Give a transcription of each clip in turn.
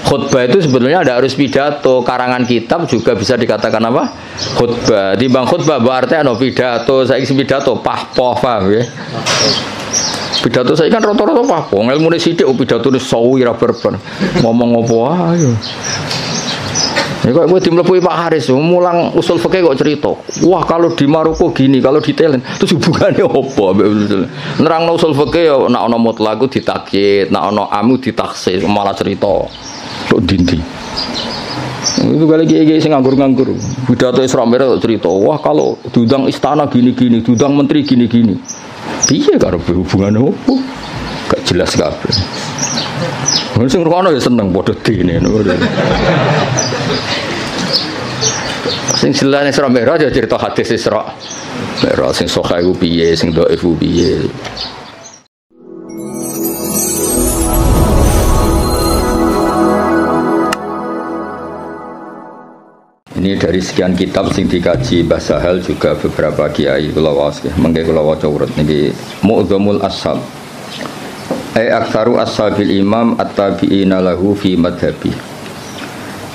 khutbah itu sebetulnya tidak harus pidato, karangan kitab juga bisa dikatakan apa? Khutbah. Timbang khutbah berarti ana pidato, saiki pidato pahpoh paham ya. Pidato saya kan rata-rata pahpoh, ilmune sithik pidato ne sawi ra berber. Ngomong apa ae. Ya kok kowe dimlepuhi Pak Haris, mulang usul fikih kok cerita. Wah, kalau di Maroko gini, kalau di Thailand, terus hubungannya apa? Nerangno usul fikih ya nek ana mutlaq ditakyid, nek ana amu ditaksis, malah cerita. Tok dinti. Itu kali kiai sing nganggur-nganggur. Pidato Isra Mi'raj cerita, wah kalau diundang istana gini-gini, diundang menteri gini-gini. Piye karo hubungannya apa? Gak jelas kabeh. Sing ngrungokno ya seneng padha dene. Sing jelas Isra Mi'raj ya cerita hadis Isra Mi'raj sing sahih ku piye, sing dhaif ku piye. Ini dari sekian kitab sing dikaji Mbah Sahal juga beberapa kiai kula waos nggih. Mengke kula waca urut niki Mu'dhamul Ashab. Aktsaru ashabil imam at-tabi'ina lahu fi madhhabi.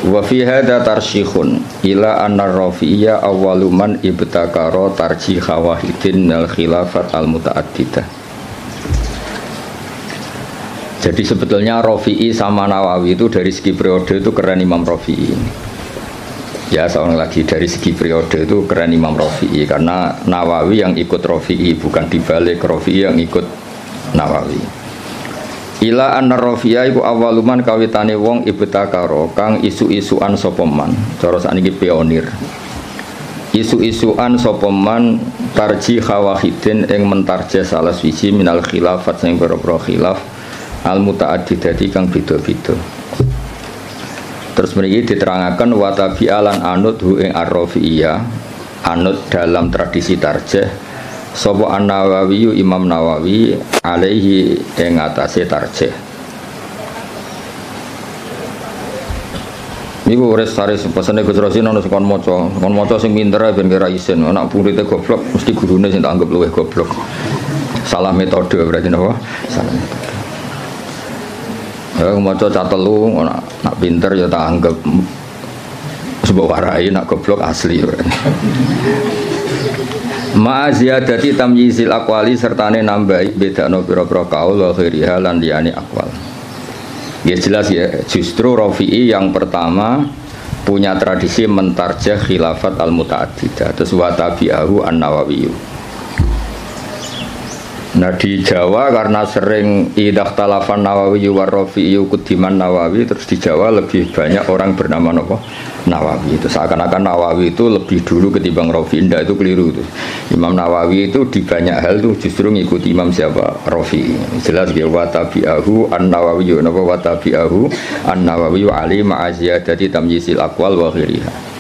Wa fi hadza tarsyikhun ila anna Rafi'iyya awwalu man ibtakara tarjih wahidin al khilafat al mutaaddidah. Jadi sebetulnya Rafi'i sama Nawawi itu dari segi periode itu keren Imam Rafi'i. Ya seorang lagi dari segi periode itu keren Imam Rafi'i karena Nawawi yang ikut Rafi'i bukan dibalik Rafi'i yang ikut Nawawi. Ila anna Rafi'a iku awaluman kawitane wong ibtakara kang isu-isuan sapa man. Cara sakniki pionir. Isu-isuan sapa man tarjih wahidin ing mentarjih salah siji minal khilafat sing pira-pira khilaf al mutaaddidati kang beda-beda. Terus mriki diterangkan wa tabi'alan anut hu ing ar-Rafi'iyah anut dalam tradisi tarjih sapa An-Nawawi Imam Nawawi alaihi ing atase tarjih. Niku res-res pesene Gus Rosin ana sekon maca sing pinter ben kira isin, anak muridé goblok mesti gurune sing tak anggap luwih goblok. Salah metode berarti napa? Salah metode. Ya maca catelu nak pinter ya tak anggap sebab warai nak goblok asli. Ma ziyadati tamyizil aqwali sertane nambahi bedakno pira-pira kaul wa ghairiha lan liyane aqwal. Ya jelas ya, justru Rafi'i yang pertama punya tradisi mentarjah khilafat al-mutaaddidah terus wa tabi'ahu an-Nawawi. Nah di Jawa karena sering idah talafan Nawawi war Rafi'i kudiman Nawawi, terus di Jawa lebih banyak orang bernama Nawawi. Itu seakan-akan Nawawi itu lebih dulu ketimbang Rafi'i. Indah itu keliru itu. Imam Nawawi itu di banyak hal itu justru ngikuti Imam siapa? Rafi'i. Jelas ya wa tabi'ahu an-Nawawi wa tabi'ahu an-Nawawi ali ma'aziyadati tamyizil aqwal wa ghiriha.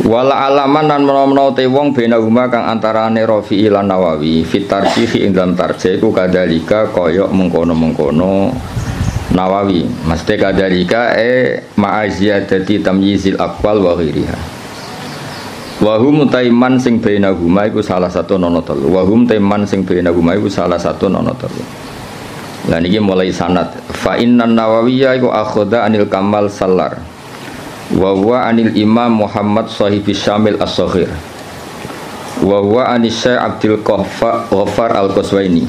Wala alaman lan menawa te wong bena huma kang antarane Rafi'i lan Nawawi fit tarjih ing dalam tarjih iku kadalika kaya mengkono-mengkono Nawawi mesti kadalika ma'aziyadati tamyizil aqwal wa ghiriha. Wa hum taiman sing bena huma iku salah satu nono telu. Wa hum taiman sing bena huma iku salah satu nono telu. Lah niki mulai sanad fa innan Nawawiyya iku akhadha anil Kamal Sallar wa huwa anil Imam Muhammad sahibi Syamil as-Saghir wa huwa anis Syekh Abdul Ghaffar al-Qaswaini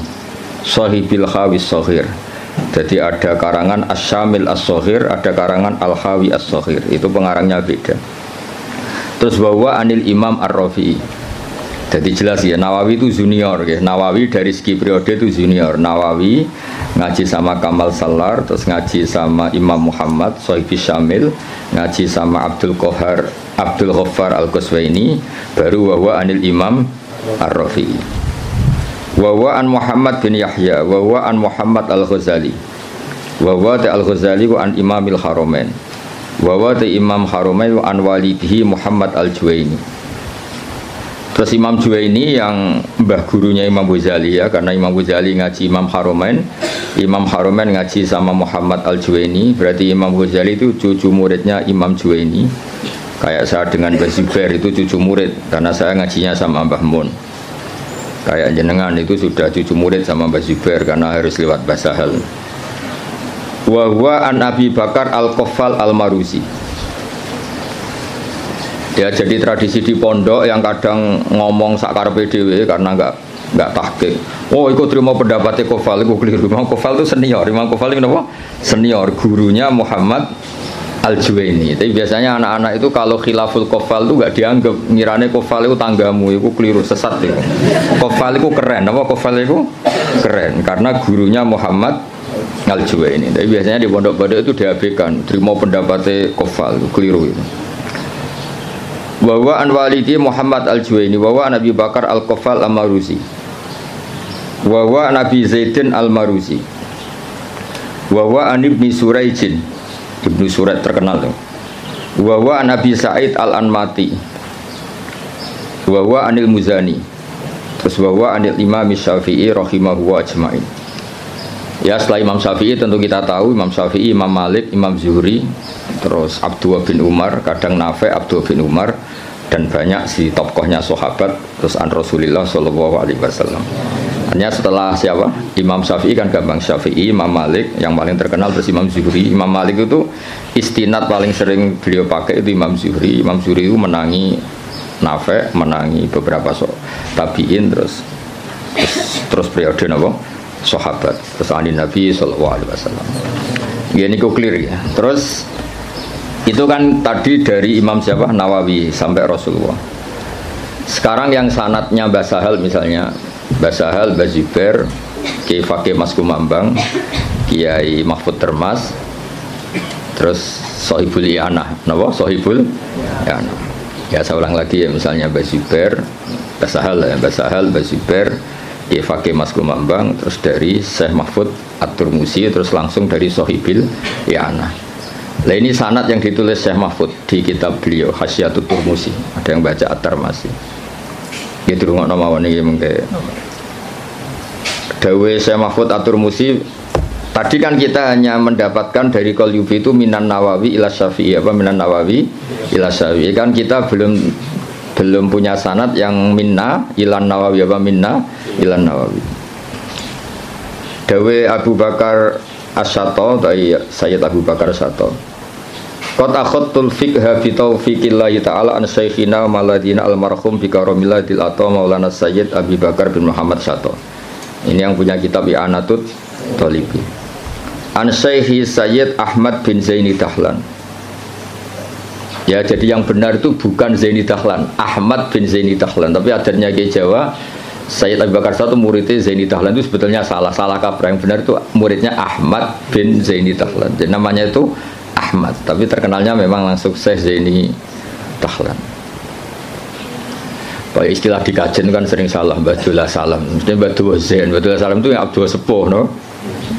sahibil Khawi as-Saghir. Jadi ada karangan As-Syamil as-Saghir, ada karangan Al-Khawi as-Saghir, itu pengarangnya beda. Terus wa huwa anil Imam Ar-Rafi'i. Jadi jelas ya Nawawi itu junior ya. Nawawi dari segi periode itu junior. Nawawi ngaji sama Kamal Sallar, terus ngaji sama Imam Muhammad Sohibi Syamil, ngaji sama Abdul Ghaffar Al-Qaswaini, baru wahwa anil Imam Ar-Rafi'i. Wahwa an Muhammad bin Yahya, wahwa an Muhammad Al-Ghazali, wahwa Al-Ghazali wa an Imamil Haramain, wahwa Imam Haramain wa an walidihi Muhammad Al-Juwaini. Terus Imam Juwaini yang mbah gurunya Imam Ghazali ya, karena Imam Ghazali ngaji Imam Haramain, Imam Haramain ngaji sama Muhammad Al-Juwaini, berarti Imam Ghazali itu cucu muridnya Imam Juwaini. Kayak saya dengan Mbah Zubair itu cucu murid, karena saya ngajinya sama Mbah Mun. Kayak jenengan itu sudah cucu murid sama Mbah Zubair karena harus lewat Mbah Sahal. Wa huwa an Abi Bakar Al-Qaffal Al-Maruzi. Ya, jadi tradisi di pondok yang kadang ngomong sakarepe dhewe karena enggak tahqiq. Oh, ikut terima pendapatnya Qaffal, itu keliru. Imam Qaffal itu senior. Imam Qaffal itu apa? Senior, gurunya Muhammad Al-Juwaini. Tapi biasanya anak-anak itu kalau khilaful Qaffal itu enggak dianggap, ngirane Qaffal itu tanggamu, itu keliru, sesat itu. Qaffal itu keren, apa Qaffal itu keren karena gurunya Muhammad Al-Juwaini. Tapi biasanya di pondok-pondok itu diabaikan, terima pendapatnya Qaffal, itu keliru itu. Wa an walidi Muhammad Al-Juwaini wa an Abi Bakar Al-Qaffal Al-Maruzi. Wa an Abi Zaidin Al-Maruzi. Wa an Ibni Suraijin. Ibnu Suraid terkenal tuh. Wa an Abi Sa'id Al-Anmati. Wa anil Muzani. Terus wa anil Imam Syafi'i rahimahu ajmain. Ya, setelah Imam Syafi'i tentu kita tahu Imam Syafi'i, Imam Malik, Imam Zuhri, terus Abdullah bin Umar, kadang Nafi' Abdullah bin Umar, dan banyak si tokohnya sahabat, terus an Rasulullah sallallahu alaihi wasallam. Hanya setelah siapa? Imam Syafi'i kan gampang, Syafi'i, Imam Malik yang paling terkenal, terus Imam Zuhri. Imam Malik itu istinad paling sering beliau pakai itu Imam Zuhri. Imam Zuhri itu menangi Nafi', menangi beberapa tabi'in, terus periode napa? Sahabat, terus ani Nabi sallallahu alaihi wasallam. Ya niku clear ya. Terus itu kan tadi dari Imam siapa? Nawawi sampai Rasulullah. Sekarang yang sanadnya Mbah Sahal misalnya, Mbah Sahal, Mbah Zubair, Kiai Fakih Mas Kumambang, Kiai Mahfud Termas, terus Sohibul Ianah, napa? Sohibul Ianah. Ya saya ulang lagi ya, misalnya Mbah Zubair, Mbah Sahal ya, Mbah Sahal, Mbah Zubair, Kiai Fakih Mas Kumambang, terus dari Syekh Mahfud At-Turmusi, terus langsung dari Sohibil Ianah. Nah ini sanad yang ditulis Syekh Mahfud di kitab beliau Hasyiatut Turmusi. Ada yang baca At-Tarmasi. Gitu rungok nama ini mungkin. Dawe Syekh Mahfud At-Turmusi. Tadi kan kita hanya mendapatkan dari Qalyubi itu minan Nawawi ila Syafi'i, apa minan Nawawi ila Syafi'i. Kan kita belum punya sanad yang minna ilan Nawawi, apa minna ilan Nawawi. Dawe Abu Bakar As-Sato dari Sayyid Abu Bakar As-Sato. Qad akhadtul fiqha bi taufiqillahi ta'ala an syekhina maladina almarhum bi karamillatil ata Maulana Sayyid Abu Bakar bin Muhammad Sato. Ini yang punya kitab I'anatut Thalibi. An Syekhi Sayyid Ahmad bin Zaini Dahlan. Ya, jadi yang benar itu bukan Zaini Dahlan, Ahmad bin Zaini Dahlan. Tapi adatnya ke Jawa, Sayyid Abu Bakar satu muridnya Zaini Dahlan itu sebetulnya salah kaprah. Yang benar itu muridnya Ahmad bin Zaini Dahlan. Jadi namanya itu Ahmad, tapi terkenalnya memang langsung Syekh Zaini Dahlan. Pak istilah di kajian kan sering salah, Badullah Salam. Mestinya Badullah Zain, Badullah Salam itu yang Abdullah Sepuh, no?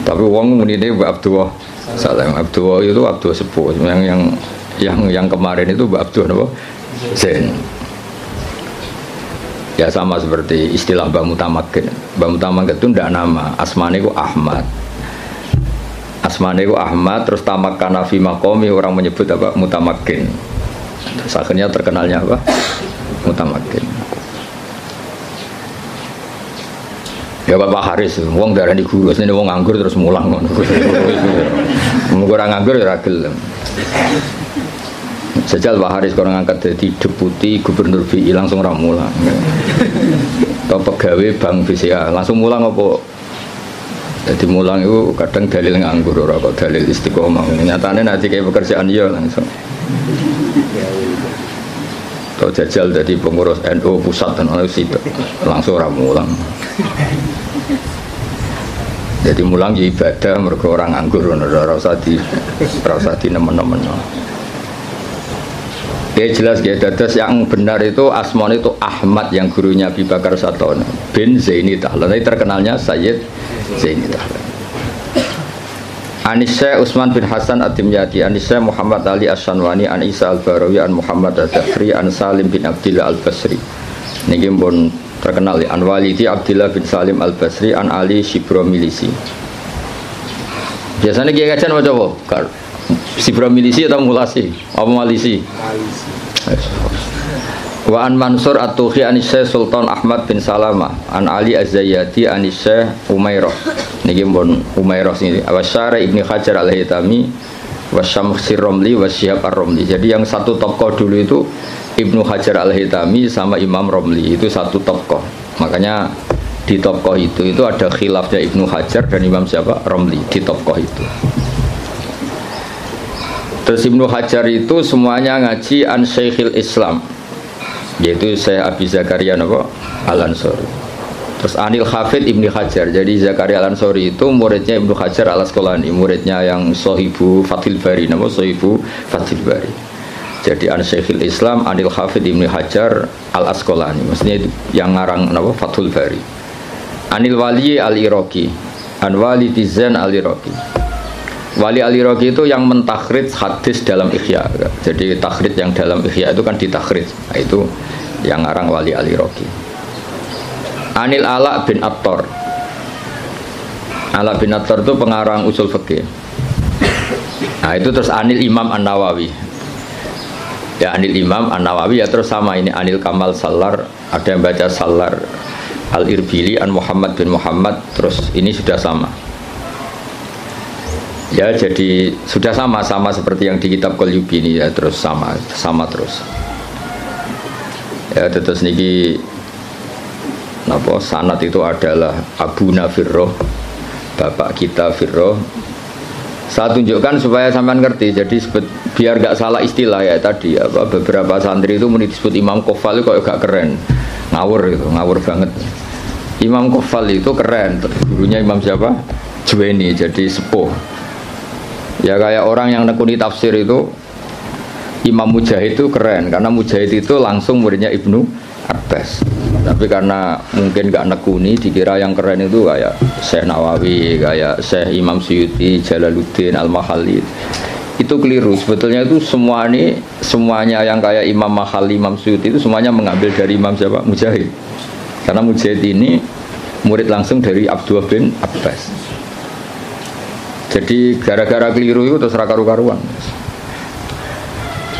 Tapi wong ini Abdullah Salam, Abdullah itu Abdullah Sepuh. Yang kemarin itu Mbak Abdul apa? Zain. Ya sama seperti istilah Mbak Mutamakin. Mbak Mutamakin itu tidak nama, asmane itu Ahmad. Asmane itu Ahmad, terus tamakana fi maqami, orang menyebut apa? Mutamakin. Terus akhirnya terkenalnya apa? Mutamakin. Ya Bapak Haris, wong darani guru, sini wong nganggur terus mulang ngono. Ora nganggur ya ra gelem. Sejal Pak Haris kalau ngangkat jadi deputi gubernur BI langsung ramulang. Atau pegawai bank BCA langsung mulang apa? Jadi mulang itu kadang dalil nganggur ora kok dalil istiqomah. Nyatanya nanti kayak pekerjaan ya langsung. Atau jajal jadi pengurus NU pusat dan langsung ramulang. Jadi mulang ya ibadah mereka orang nganggur ora usah di nemen-nemen. Ya jelas ya, dadas yang benar itu asmane itu Ahmad yang gurunya Abi Bakar Sato bin Zaini Dahlan. Tapi terkenalnya Sayyid Zaini Dahlan. Anisya Utsman bin Hasan At-Timyati, Anisya Muhammad Ali As-Sanwani, An Isa Al-Barawi, An Muhammad Al-Dhafri, An Salim bin Abdillah Al-Basri. Ini pun terkenal ya. An Walidi Abdillah bin Salim Al-Basri, An Ali Shibromilisi. Biasanya dia kajian macam apa? Shibromilisi atau mulasi? Apa malisi? Wa an Mansur at-Tuhi an Syekh Sultan Ahmad bin Salamah an Ali Az-Zayyati an Syekh Umairah niki pun Umairah sini Awasyara Ibnu Hajar Al-Haytami wa Syamsir Romli wa Syihab Ar-Romli. Jadi yang satu tokoh dulu itu Ibnu Hajar Al-Haytami sama Imam Romli, itu satu tokoh. Makanya di tokoh itu ada khilafnya Ibnu Hajar dan Imam siapa? Romli di tokoh itu. Terus Ibnu Hajar itu semuanya ngaji an Syekhil Islam, yaitu Syekh Abi Zakaria Al-Ansori. Terus Anil Hafid Ibnu Hajar. Jadi Zakaria Al-Ansori itu muridnya Ibnu Hajar Al-Asqalani, muridnya yang Sohibu Fathil Bari, Sohibu Fathil Bari. Jadi an Syekhil Islam Anil Hafid Ibnu Hajar Al-Asqalani, maksudnya itu yang ngarang Fathul Bari. Anil Wali Al-Iraqi an Wali Tizan Al-Iraqi. Wali Al-Iraqi itu yang mentakhrij hadis dalam Ihya. Jadi takhrij yang dalam Ihya itu kan ditakhrij. Nah, itu yang ngarang Wali Al-Iraqi. Anil Ala bin Attar. Ala bin Attar itu pengarang usul fikih. Nah, itu terus Anil Imam An-Nawawi. Ya Anil Imam An-Nawawi ya terus sama ini Anil Kamal Salar, ada yang baca Salar Al-Irbili an Muhammad bin Muhammad, terus ini sudah sama. Ya jadi sudah sama seperti yang di kitab Qalyubi ini ya, terus sama terus. Ya terus niki napa sanad itu adalah Abu Nafirroh, bapak kita Firroh. Saya tunjukkan supaya sampean ngerti. Jadi biar gak salah istilah ya tadi apa beberapa santri itu disebut Imam Qofal itu kok gak keren. Ngawur banget. Imam Qofal itu keren, gurunya Imam siapa? Juwaini, jadi sepuh. Ya kayak orang yang nekuni tafsir itu Imam Mujahid itu keren karena Mujahid itu langsung muridnya Ibnu Abbas. Tapi karena mungkin gak nekuni, dikira yang keren itu kayak Syekh Nawawi, kayak Syekh Imam Suyuti, Jalaluddin Al-Mahalli. Itu keliru. Sebetulnya itu semuanya yang kayak Imam Mahalli, Imam Suyuti itu semuanya mengambil dari Imam siapa? Mujahid. Karena Mujahid ini murid langsung dari Abdullah bin Abbas. Jadi gara-gara keliru itu terus karu-karuan.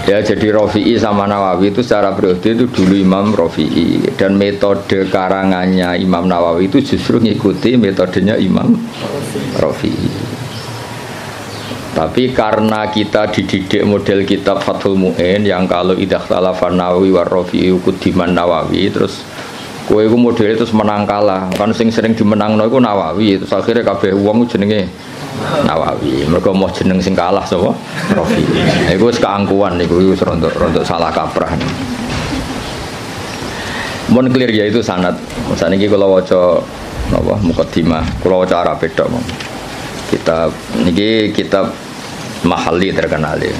Ya jadi Rafi'i sama Nawawi itu secara periode itu dulu Imam Rafi'i, dan metode karangannya Imam Nawawi itu justru ngikuti metodenya Imam Rafi'i. Tapi karena kita dididik model kitab Fathul Mu'in yang kalau idah khalafan Nawawi war Rafi'i kudiman Nawawi, terus kowe iku model itu menang kalah. Kan sing sering dimenangno iku Nawawi, terus akhirnya kabeh wong jenenge Nawawi. Mereka mau jeneng sing kalah sapa? Rafi'i. Iku wis keangkuhan niku wis rontok salah kaprah. Mun clear ya itu sanad. Saniki kula waca napa mukadimah, kula waca Arab tok. Kitab niki kitab Mahalli terkenal ya.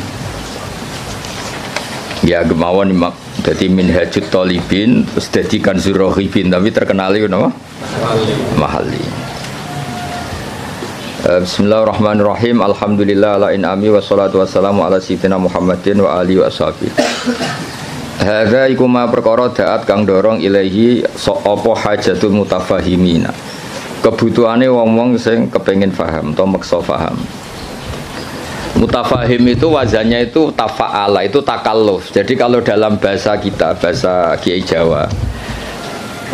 Ya gemawon dadi Minhajut Thalibin terus dadi Kanzur Raghibin, tapi terkenal itu napa? Mahalli. Bismillahirrahmanirrahim. Alhamdulillah ala in'ami wassalatu wassalamu ala sayyidina Muhammadin wa alihi wa sahbihi. Hadza iku ma perkara daat kang dorong ilahi apa hajatul mutafahimina. Kebutuhane wong-wong sing kepengin paham atau maksa paham. Mutafahim itu wazannya itu tafa'ala, itu takalluf. Jadi kalau dalam bahasa kita, bahasa Kiai Jawa,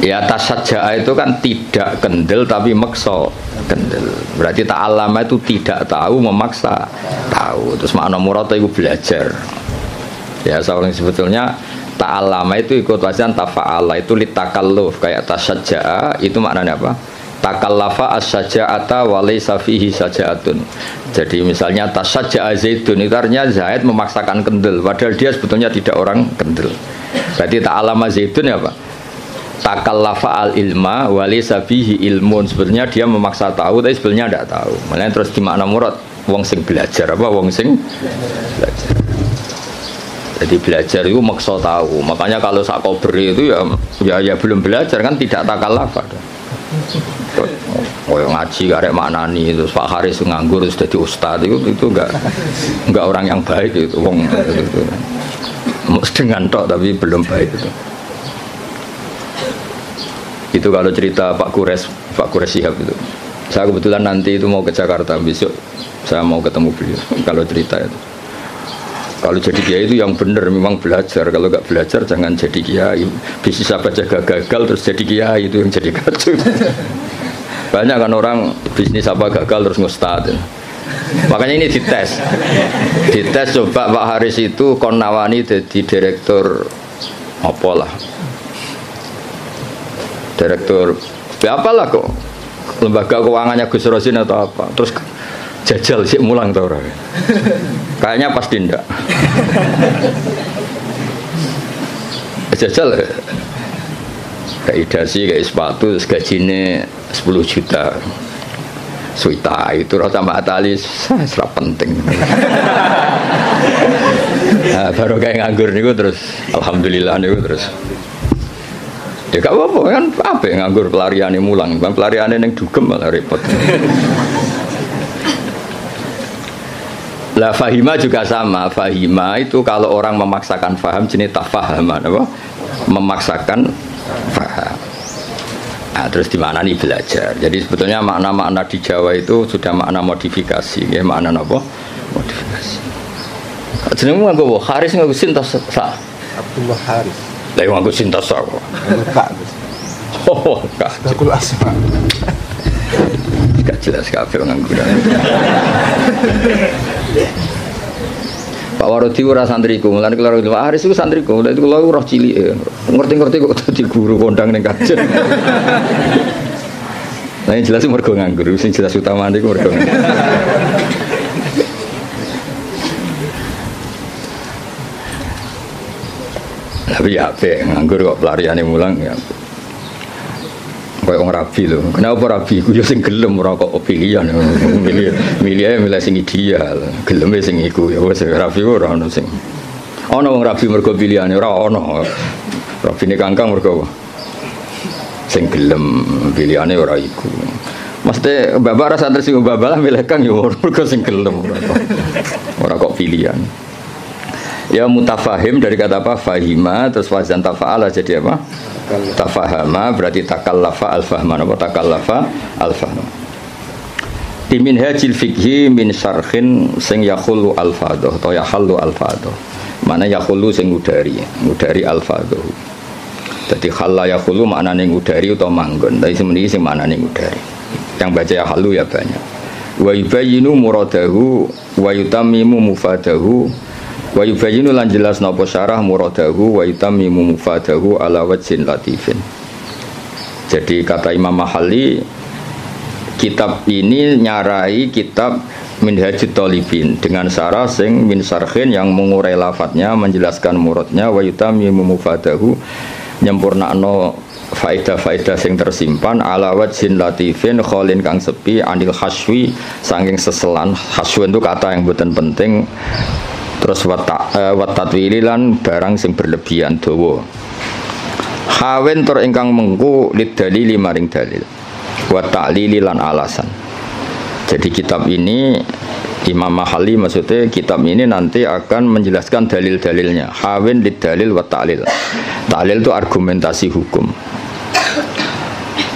ya tasajja'a itu kan tidak kendel tapi maksa kendel. Berarti ta'allama itu tidak tahu, memaksa tahu. Terus makna murad itu belajar. Ya soalnya sebetulnya ta'allama itu ikut wazan tafa'ala, itu litakalluf. Kayak tasajja'a itu maknanya apa? Takallafa as-saja'ata wa laysa fihi saja'atun. Jadi misalnya tasajja'a Zaidun, itu artinya Zaid memaksakan kendel padahal dia sebetulnya tidak orang kendel. Berarti ta'allama Zaidun ya Pak? Takallafa al-ilma wa laysa fihi ilmun. Sebenarnya dia memaksa tahu tapi sebenarnya tidak tahu. Makanya terus di makna murad wong sing belajar apa? Wong sing belajar. Jadi belajar itu maksa tahu. Makanya kalau sak kober itu ya belum belajar kan, tidak takallafa. Oh ngaji karek maknani itu Pak Haris nganggur sudah jadi ustadz itu enggak orang yang baik itu wong itu. Dengan tok tapi belum baik itu. Itu kalau cerita Pak Kures Shihab itu. Saya kebetulan nanti itu mau ke Jakarta besok, saya mau ketemu beliau kalau cerita itu. Kalau jadi kiai itu yang benar memang belajar. Kalau nggak belajar jangan jadi kiai. Bisnis apa jaga gagal terus jadi kiai itu yang jadi kacau. Banyak kan orang bisnis apa gagal terus ngustad. Makanya ini dites. Dites coba Pak Haris itu kon nawani jadi direktur apa lah. Direktur apalah kok. Lembaga keuangannya Gus Rosin atau apa. Terus jajal sih mulang tau orang. Kayaknya pasti ndak. Jajal kayak dasi kayak sepatu gajinya 10 juta. Suita itu rasa Mbak Tali serap penting. Nah, baru kayak nganggur niku terus alhamdulillah niku terus. Ya gak apa-apa kan apa yang nganggur pelariane mulang, bang pelariane ning dugem malah repot. Lah fahima juga sama. Fahima itu kalau orang memaksakan faham jenis tafahaman apa? Memaksakan faham. Nah, terus di mana nih belajar. Jadi sebetulnya makna-makna di Jawa itu sudah makna modifikasi, ya makna apa? Modifikasi. Jenengmu nganggo Haris nganggo sintas sa. Abdullah Haris. Lah nganggo sintas sa kok. Kak. Oh, Kak. Sakul asma. Gak jelas kabeh nganggo. Pak Warodi ora santriku, mulane kula Pak Haris iku santriku, lha itu kula roh cilik. Ngerti-ngerti kok dadi guru kondang ning kajen. Nah, yang jelas mergo nganggur, sing jelas utamane iku mergo nganggur. Tapi ya apik nganggur kok pelariane mulang ya. Kayak orang rabi loh. Kenapa rabi? Ku yo sing gelem ora kok pilihan. Milih sing ideal. Geleme sing iku ya wis rabi ora ono sing. Ono wong rabi mergo pilihane ora ono. Rabine kangkang mergo sing gelem pilihane ora iku. Mesti bapak rasa tersinggung bapak lah milih kang yo mergo sing gelem ora kok pilihan. Ya mutafahim dari kata apa? Fahima terus wazan tafa'ala jadi apa? Tafahama berarti takallafa al-fahman apa? Takallafa al-fahman. Di minhajil fikhi min syarhin sing yakhulu al-fadhah atau yahallu al-fadhah. Mana yakhulu sing ngudari al-fadhah. Jadi khalla yakhulu maknane ngudari atau manggon. Tapi sebenarnya sing maknane ngudari. Yang baca yahallu ya banyak. Wa yubayyinu muradahu wa yutammimu mufadahu. Wa yubayyinu lan jelas napa syarah muradahu wa yutammimu mufadahu ala wajhin latifin. Jadi kata Imam Mahalli kitab ini nyarai kitab Minhajut Thalibin dengan syarah sing min syarhin yang mengurai lafadznya menjelaskan muradnya wa yutammimu mufadahu nyempurnakno faedah-faedah sing tersimpan ala wajhin latifin kholin kang sepi anil haswi saking seselan. Haswi itu kata yang mboten penting. Terus watatwili lan barang sing berlebihan dawa. Hawen tur ingkang mengku lidalili maring dalil. Wa ta'lili lan alasan. Jadi kitab ini Imam Mahalli maksudnya kitab ini nanti akan menjelaskan dalil-dalilnya. Hawen lidalil wa ta'lil. Ta'lil itu argumentasi hukum.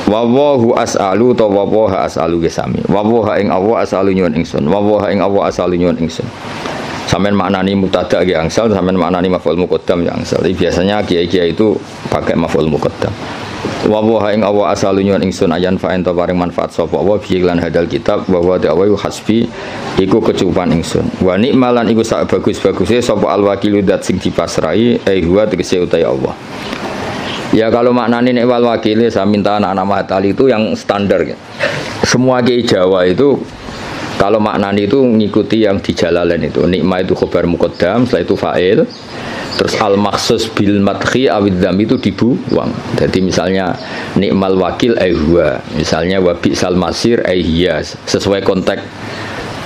Wa wahu as'alu ta wa waha as'alu gesami. Wa waha ing Allah as'alu nyuwun ingsun. Wa waha ing Allah as'alu nyuwun ingsun. Sampeyan maknani mubtada ki angsal, sampeyan maknani maf'ul muqaddam ya angsal. Biasanya kiai-kiai itu pakai maf'ul muqaddam. Wa wa ing awa asalu nyuwun ingsun ayan fa ento paring manfaat sapa wa bi lan hadal kitab wa wa ta'awu hasbi iku kecukupan ingsun. Wa nikmalan iku sak bagus-baguse sapa al-wakilu dat sing dipasrai huwa tegese utai Allah. Ya kalau maknane nek wal wakile saya minta anak-anak matali itu yang standar ya. Semua kiai Jawa itu kalau maknanya itu mengikuti yang di Jalalain itu nikmah itu khobar muqaddam, setelah itu fa'il, terus al-makhsus bil madhi awid dham itu dibuang. Jadi misalnya nikmal wakil huwa, misalnya wabisal masir hiya, sesuai konteks.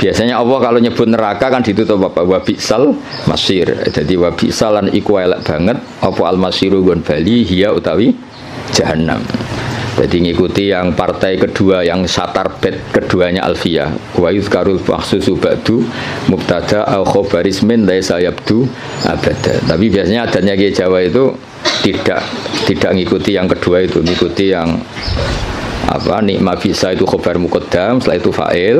Biasanya Allah kalau nyebut neraka kan ditutup apa? Wabisal masir. Jadi wabisalan iku elek banget apa al-masiru gon bali hiya utawi jahannam. Jadi ngikuti yang partai kedua yang satar bet keduanya Alfiyah wa yuzkarul makhsusu ba'du mubtada au khabaris min laisa yabdu abada. Tapi biasanya adanya Kiai Jawa itu tidak ngikuti yang kedua itu, ngikuti yang apa nikma bisa itu khabar muqaddam, setelah itu fa'il,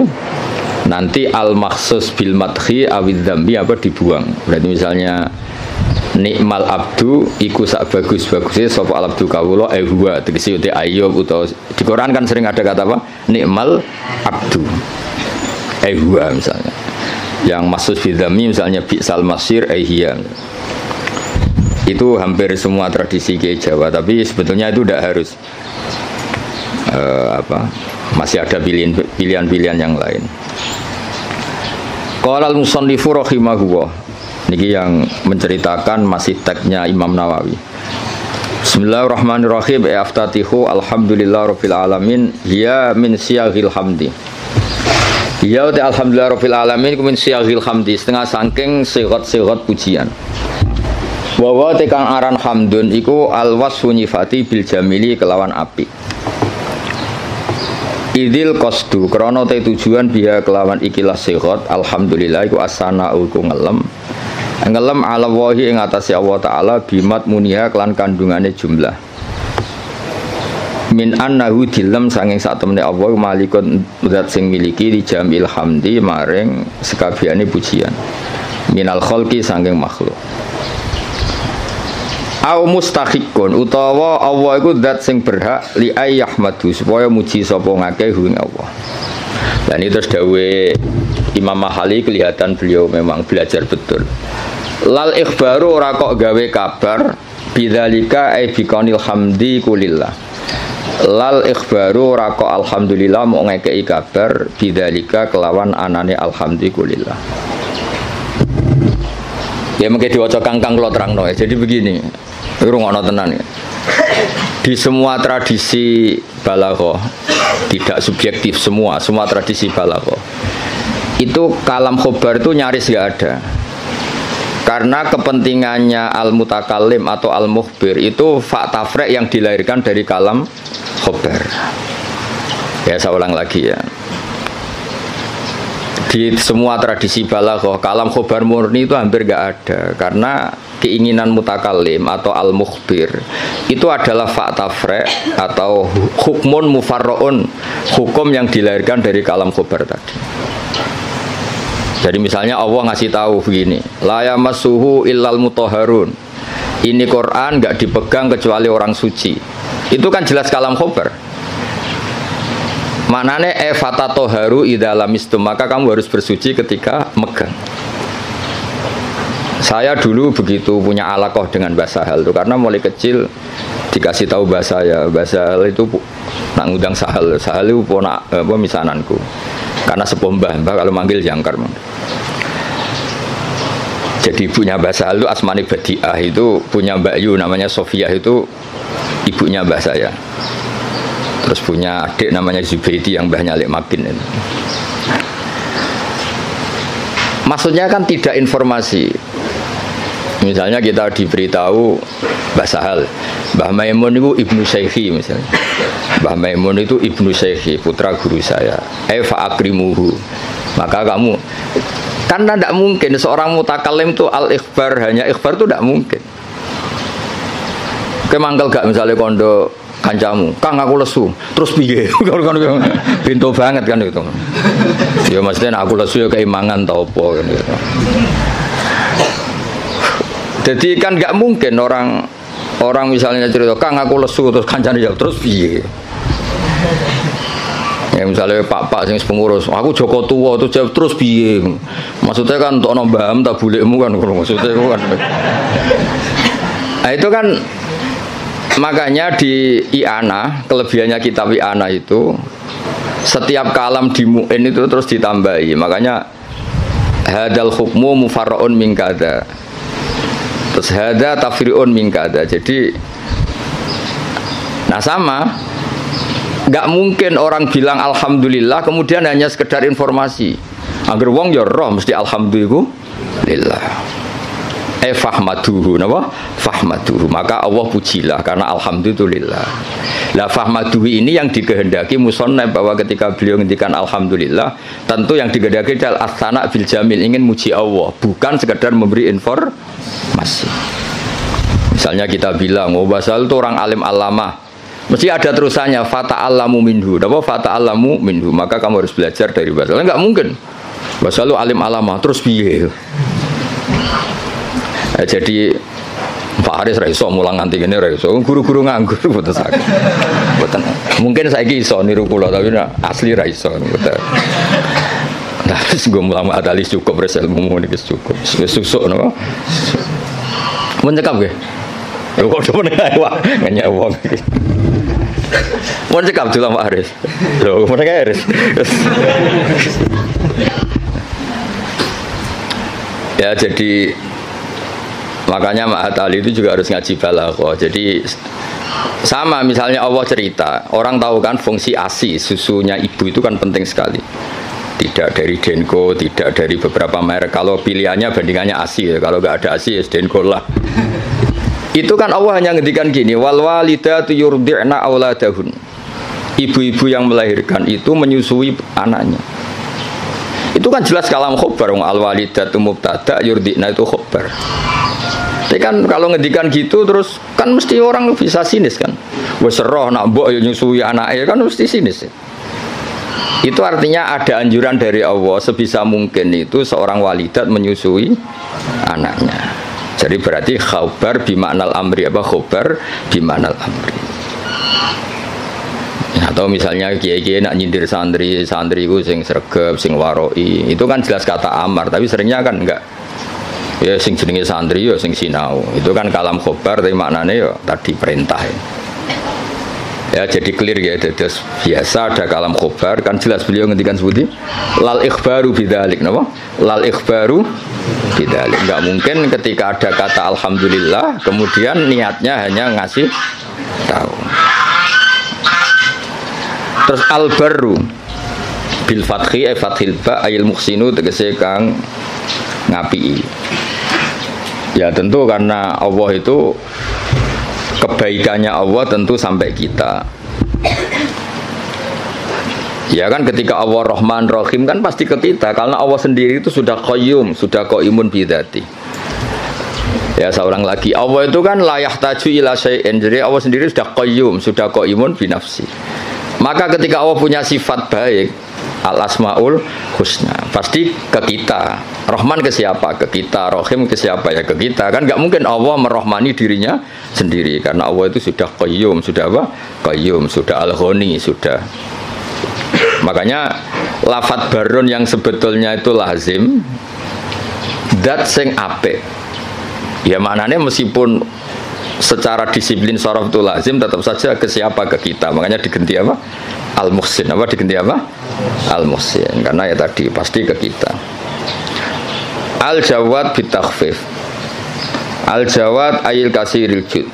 Nanti al-makhsus bil madhi awid dzambi apa dibuang. Berarti misalnya nikmal abdu iku sak bagus-bagusnya sapa al abdu kawula huwa tegese uti Ayub utawa di Quran kan sering ada kata apa? Nikmal abdu. Huwa misalnya. Yang maksud bil dzambi misalnya bi'sal masir hiya. Itu hampir semua tradisi Kiai Jawa, tapi sebetulnya itu tidak harus. Masih ada pilihan-pilihan yang lain. Qala al-musannifu rahimahullah. Niki yang menceritakan masih teksnya Imam Nawawi. Bismillahirrahmanirrahim. Aftatihu alhamdulillahirabbil alamin ya min siyaghil hamdi. Ya ta alhamdulillahirabbil alamin min siyaghil hamdi, setengah saking sigat-sigat pujian. Wa tekang aran hamdun iku alwasfu nyifati bil jamili kelawan apik. Idil qasdu krana te tujuan biya kelawan ikilah sigat alhamdulillah iku as-sana'u ku ngelem ala wahi ing atase Allah taala bimat muniha kelan kandungane jumlah min annahu dilem sanging sak temene Allah malikun zat sing miliki di jamil hamdi maring sekabehane pujian minal khalqi sanging makhluk au mustahiqun utawa Allah iku zat sing berhak li ayyahmadu supaya muji sapa ngakeh ing Allah. Dan itu terus dawuh Imam Mahali kelihatan beliau memang belajar betul. Lal ikhbaru ora kok gawe kabar bidzalika ai biqanil hamdi kulillah. Lal ikhbaru ora kok alhamdulillah mau ngekeki kabar bidzalika kelawan anane alhamdulillah. Ya mungkin diwaca kangkang kula terangno ya. Jadi begini. Rungokno tenan ya. Di semua tradisi balaghah, tidak subjektif semua tradisi balaghah. Itu kalam khobar itu nyaris enggak ada. Karena kepentingannya al-mutakallim atau al-mukhbir itu fakta frek yang dilahirkan dari kalam khobar. Ya saya ulang lagi ya. Di semua tradisi balaghah kalam khobar murni itu hampir enggak ada karena keinginan mutakallim atau al-mukhbir itu adalah fakta frek atau hukmun mufarra'un, hukum yang dilahirkan dari kalam khobar tadi. Jadi misalnya Allah ngasih tahu begini, la yamassuhu illal mutahharun. Ini Quran enggak dipegang kecuali orang suci. Itu kan jelas kalam khobar. Maknane fatatoharu idza lamistum, maka kamu harus bersuci ketika megang. Saya dulu begitu punya alaqah dengan Mbah Sahal itu karena mulai kecil dikasih tahu Mbah saya. Mbah Sahal itu nak ngundang Sahal itu ponak misananku. Karena sepuh Mbah kalau manggil jangkar. Jadi ibunya Mbah Sahal itu Asmani Badiah, itu punya Mbak Yu namanya Sofia, itu ibunya Mbah saya. Terus punya adik namanya Zubaidi yang Mbahnya Lek Makin itu. Maksudnya kan tidak informasi. Misalnya kita diberitahu Mbah Sahal, Mbah Maimun itu ibnu Syekhi misalnya. Mbah Maimun itu ibnu Syekhi, putra guru saya. Fa'akrimuhu. Maka kamu, karena tidak mungkin seorang mutakallim itu al-ikhbar, hanya ikhbar itu tidak mungkin. Kemangkel gak misalnya kondo kancamu, Kang aku lesu, terus piye? Pintu banget kan itu. Ya maksudnya aku lesu ya keimangan tau apa kan gitu. Jadi kan nggak mungkin orang misalnya cerita, Kang aku lesu terus kancane jawab terus piye? Ya misalnya Pak sing pengurus, aku Joko tua terus jawab terus piye? Maksudnya kan untuk nombam tak bulikmu kan maksudnya kan. Nah itu kan makanya di I'anah, kelebihannya kitab I'anah itu setiap kalam di mu'in itu terus ditambahi. Makanya hadal hukmu mufarra'un min kadza. Terus hada tafri'un min kadza. Jadi nah sama, nggak mungkin orang bilang alhamdulillah kemudian hanya sekedar informasi. Angger wong ya roh mesti alhamdulillah. Fahmaduhu, napa? Fahmaduhu. Maka Allah pujilah karena alhamdulillah. Lah fahmaduhu ini yang dikehendaki musannaf bahwa ketika beliau ngendikan alhamdulillah, tentu yang dikehendaki adalah as-sana bil jamil, ingin muji Allah, bukan sekedar memberi informasi. Misalnya kita bilang, oh Basal itu orang alim alamah, mesti ada terusannya fata'allamu minhu. Napa fata'allamu minhu? Maka kamu harus belajar dari Basal. Enggak mungkin. Wasalu alim alama terus piye? Jadi Pak Haris ra iso mulang nganti kene ra iso. Guru-guru nganggur mboten saged. Mboten. Mungkin saiki iso niru kula tapi asli ra iso mboten. Nah, wis nggo mulang adalis cukup res ilmu niki cukup. Wis susuk napa. Mun cekap nggih. Lho kok demen ae wae ngenyek wong iki. Mun cekap dulu Pak Haris. Lho mun Haris. Ya jadi makanya Ma'at Ali itu juga harus ngaji balaghah. Jadi sama misalnya Allah cerita, orang tahu kan fungsi ASI, susunya ibu itu kan penting sekali. Tidak dari Denko, tidak dari beberapa merek. Kalau pilihannya bandingannya ASI ya. Kalau nggak ada ASI ya Denko lah. Itu kan Allah hanya ngendikan gini, wal walidatu yurdi'na auladahun. Ibu-ibu yang melahirkan itu menyusui anaknya. Itu kan jelas kalam khobar, al walidatu mubtada yurdi'na itu khobar. Tapi kan kalau ngedikan gitu terus kan mesti orang bisa sinis kan. Wes roh nak mbok yo nyusui anake kan mesti sinis. Itu artinya ada anjuran dari Allah sebisa mungkin itu seorang walidat menyusui anaknya. Jadi berarti khabar bimaknal amri apa khabar bimaknal amri. Atau misalnya kiai-kiai nak nyindir santri-santriku sing sregep, sing waroi, itu kan jelas kata amar, tapi seringnya kan enggak. Ya sing jenenge santri ya sing sinau. Itu kan kalam khobar tapi maknanya ya tadi perintah. Ya jadi clear ya, terus biasa ada kalam khobar kan jelas beliau ngendikan seperti lal ikhbaru bidzalik napa? Lal ikhbaru bidzalik. Enggak mungkin ketika ada kata alhamdulillah kemudian niatnya hanya ngasih tahu. Terus al-barru bil fathi fathil ba ayil muhsinu tegese kang ngapi. Ya tentu karena Allah itu kebaikannya Allah tentu sampai kita. Ya kan ketika Allah Rahman Rahim kan pasti ke kita karena Allah sendiri itu sudah qayyum, sudah qaimun bidzati. Ya seorang lagi Allah itu kan la yahtaju ila syai'in. Jadi Allah sendiri sudah qayyum, sudah qaimun bi nafsi. Maka ketika Allah punya sifat baik al-asmaul husna pasti ke kita. Rahman ke siapa? Ke kita. Rahim ke siapa? Ya ke kita. Kan nggak mungkin Allah merahmani dirinya sendiri karena Allah itu sudah qayyum, sudah apa? Qayyum, sudah al-ghani, sudah. Makanya lafadz barun yang sebetulnya itu lazim dat sing apik. Ya maknanya meskipun secara disiplin sorof itu lazim tetap saja ke siapa? Ke kita. Makanya diganti apa? Al-Muhsin. Apa diganti apa? Al-Muhsin. Karena ya tadi pasti ke kita. Al-Jawad bitakhfif. Al-Jawad ayil kasiril jud.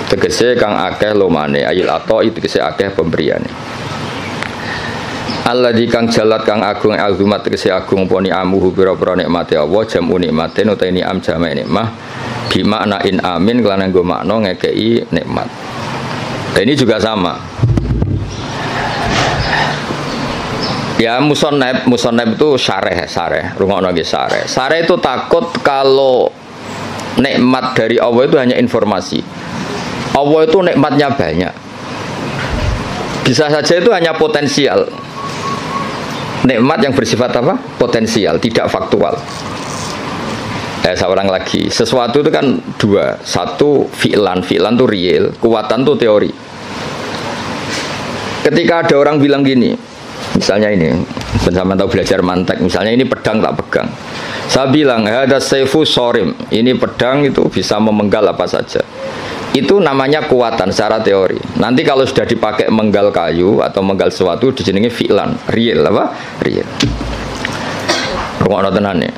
Tegese kang akeh lomane, ayil atoi tegese akeh pemberiane. Alladzi kang jalat kang agung azumat tegese agung poni amuhu pira-pira nikmate Allah jamu nikmaten utawa ni'am jamae nikmah bimakna in amin kelana nggo makna ngekei nikmat. Ini juga sama. Ya musannaf itu syareh. Rungokno nggih syareh. Syareh itu takut kalau nikmat dari Allah itu hanya informasi. Allah itu nikmatnya banyak. Bisa saja itu hanya potensial. Nikmat yang bersifat apa? Potensial, tidak faktual. Seorang lagi, sesuatu itu kan dua. Satu fi'lan itu real, kuwatan itu teori. Ketika ada orang bilang gini, misalnya ini, bersama tahu belajar mantek, misalnya ini pedang tak pegang. Saya bilang, ada saifu sorim, ini pedang itu bisa memenggal apa saja. Itu namanya kuwatan secara teori. Nanti kalau sudah dipakai menggal kayu atau menggal sesuatu, dijenengi fi'lan, real apa? Real. Rungokno tenan ya.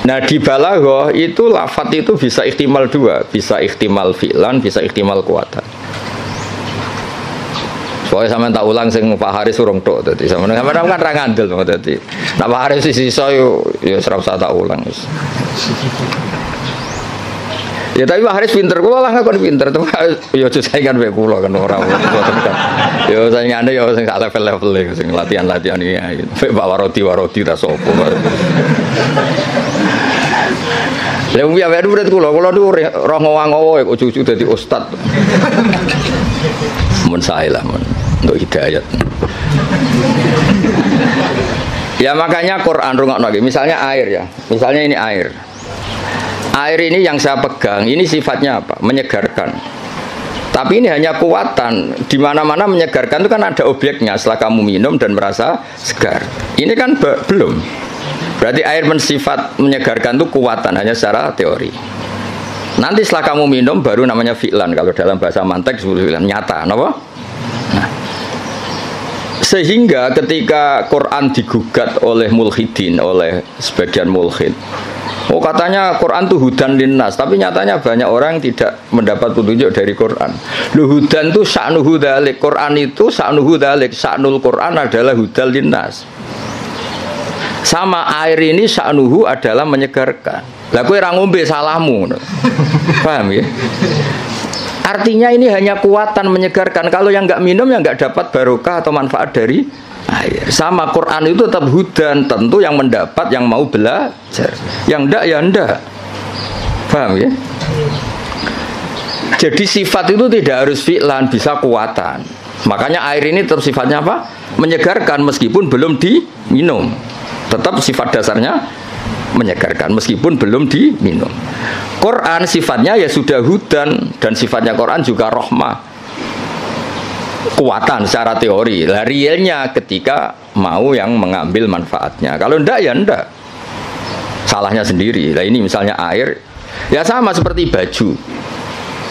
Nah di balaghah itu lafaz itu bisa ihtimal dua, bisa ihtimal fi'lan, bisa ihtimal kuwatan. Soalnya sampean tak ulang sing Pak Haris urung tok dadi sampean kan ra ngandel dadi. Nek Pak Haris sisa yo ora usah tak ulang wis. Ya tapi Pak Haris pinter, kula lah ngakon pinter, tapi yo aja saingan mek kula kan ora mboten kan. Yo saingane yo sing sak level-level sing latihan-latihan iki. Mek Pak Warodi ta sapa. Lha wong ya murid kula niku roh ngowang-ngowo kok cucu dadi ustad. Mun sae lah mun untuk hidayat. Ya makanya Quran rungokno nggih. Misalnya air ya. Misalnya ini air. Air ini yang saya pegang, ini sifatnya apa? Menyegarkan. Tapi ini hanya kekuatan. Di mana-mana menyegarkan itu kan ada objeknya. Setelah kamu minum dan merasa segar. Ini kan belum. Berarti air bersifat menyegarkan itu kekuatan hanya secara teori. Nanti setelah kamu minum baru namanya fi'lan. Kalau dalam bahasa mantek disebut fi'lan, nyata, napa? Nah. Sehingga ketika Quran digugat oleh mulhidin, oleh sebagian mulhid, oh katanya Quran itu hudan linnas, tapi nyatanya banyak orang yang tidak mendapat petunjuk dari Quran. Hudan itu sa'nuhu dzalik, Quran itu sa'nuhu dzalik, sa'nul Quran adalah hudan linnas. Sama air ini sa'nuhu adalah menyegarkan. Lah kowe ra ngombe salahmu. Paham ya? Artinya ini hanya kekuatan menyegarkan. Kalau yang enggak minum yang enggak dapat barokah atau manfaat dari air. Sama Quran itu tetap hudan, tentu yang mendapat yang mau belajar. Yang enggak ya enggak. Paham ya? Jadi sifat itu tidak harus fi'lan, bisa kekuatan. Makanya air ini tetap sifatnya apa? Menyegarkan meskipun belum diminum. Tetap sifat dasarnya menyegarkan meskipun belum diminum. Quran sifatnya ya sudah hudan, dan sifatnya Quran juga rahmah, kuatan secara teori. Lah realnya ketika mau yang mengambil manfaatnya. Kalau ndak ya ndak, salahnya sendiri. Lah ini misalnya air ya sama seperti baju.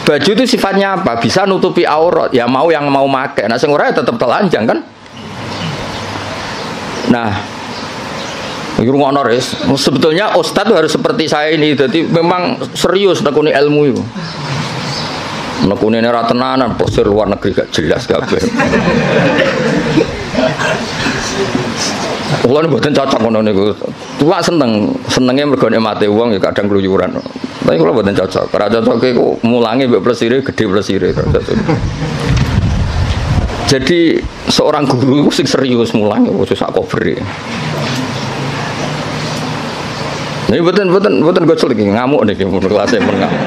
Baju itu sifatnya apa? Bisa nutupi aurat. Ya mau yang mau pakai. Nah sing ora ya tetap telanjang kan. Nah sebetulnya ustadz itu harus seperti saya ini, jadi memang serius nekuni ilmu itu. Nekuni nera tenanan, posir luar negeri gak jelas kabeh. Kulo mboten cocok ngono niku. Tua senenge mergo mate wong ya kadang keluyuran. Tapi kulo mboten cocok. Ora cocoke ku mulange mbek plesire gede plesire. Jadi seorang guru sing serius mulang khusus sak cover. Ini buatan gocol lagi ngamuk nih kelasnya mengamuk.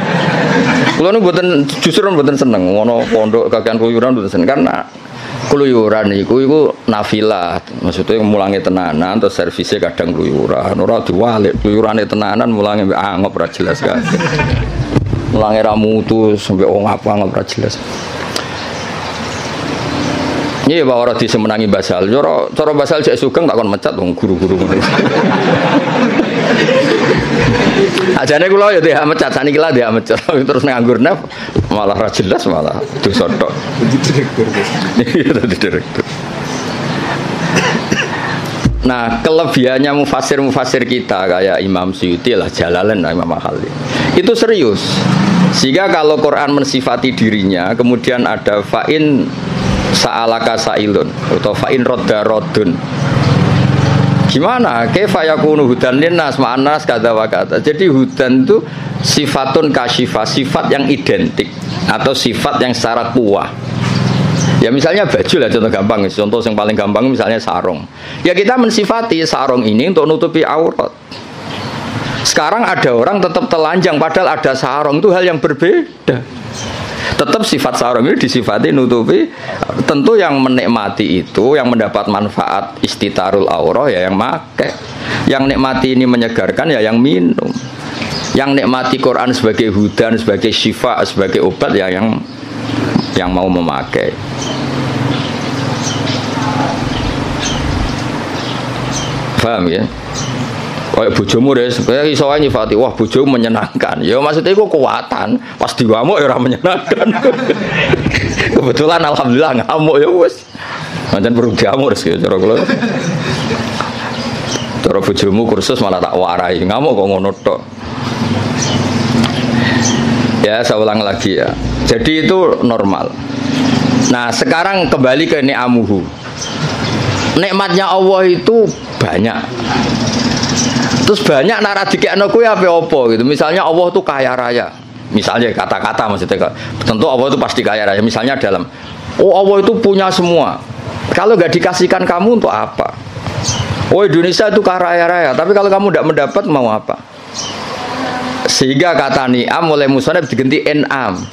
Kalau ini buatan justru buatan seneng, ngono pondok kakean keluyuran buatan seneng karena keluyuran itu nafilah, maksudnya mulangnya tenanan, terus servisnya kadang keluyuran, orang diwalik keluyurannya tenanan, mulangnya angop ora jelas kan, mulangnya ramutu sampai ngap ora jelas. Iya Pak Orang disemenangi basal, cara basal cek sugeng tak kon mecat dong guru-guru. Ajane kula ya dia mecat, saniki lah dia mecat terus nganggur naf malah ra jelas malah dosa tok. Direktur. Nah, kelebihannya mufasir kita kayak Imam Suyuti lah, Jalalain lah, Imam Al-Khalil. Itu serius. Sehingga kalau Quran mensifati dirinya, kemudian ada fa'in sa'alaka sa'ilun atau fa'in rodda rodun. Gimana? Kaifa yakunu hudan linnas ma'anas kata wa kata. Jadi hudan itu sifatun kasyifah, sifat yang identik atau sifat yang secara kuah. Ya misalnya baju lah contoh gampang, contoh yang paling gampang misalnya sarung. Ya kita mensifati sarung ini untuk nutupi aurat. Sekarang ada orang tetap telanjang padahal ada sarung, itu hal yang berbeda. Tetap sifat sarung ini disifati nutupi. Tentu yang menikmati itu, yang mendapat manfaat istitarul aurah ya yang make. Yang nikmati ini menyegarkan ya yang minum. Yang nikmati Quran sebagai hudan, sebagai syifa, sebagai obat ya yang mau memakai. Paham ya? Kayak bojomu deh, sebenarnya iso ae nyifati, wah bojomu menyenangkan. Ya maksudnya itu kekuatan, pas diwamuk ya ora menyenangkan. Kebetulan alhamdulillah ngamuk ya wis. Pancen perlu diamuk rezeki cara kula. Cara bojomu kursus malah tak warai, ngamuk kok ngono tok. Ya, saya ulang lagi ya. Jadi itu normal. Nah, sekarang kembali ke ni'amuhu. Nikmatnya Allah itu banyak. Terus banyak nara dikekno kuwi apa gitu. Misalnya Allah itu kaya raya. Misalnya kata-kata maksudnya. Tentu Allah itu pasti kaya raya. Misalnya dalam Allah itu punya semua. Kalau nggak dikasihkan kamu untuk apa? Indonesia itu kaya raya. Tapi kalau kamu tidak mendapat mau apa? Sehingga kata ni'am oleh musannaf diganti en'am.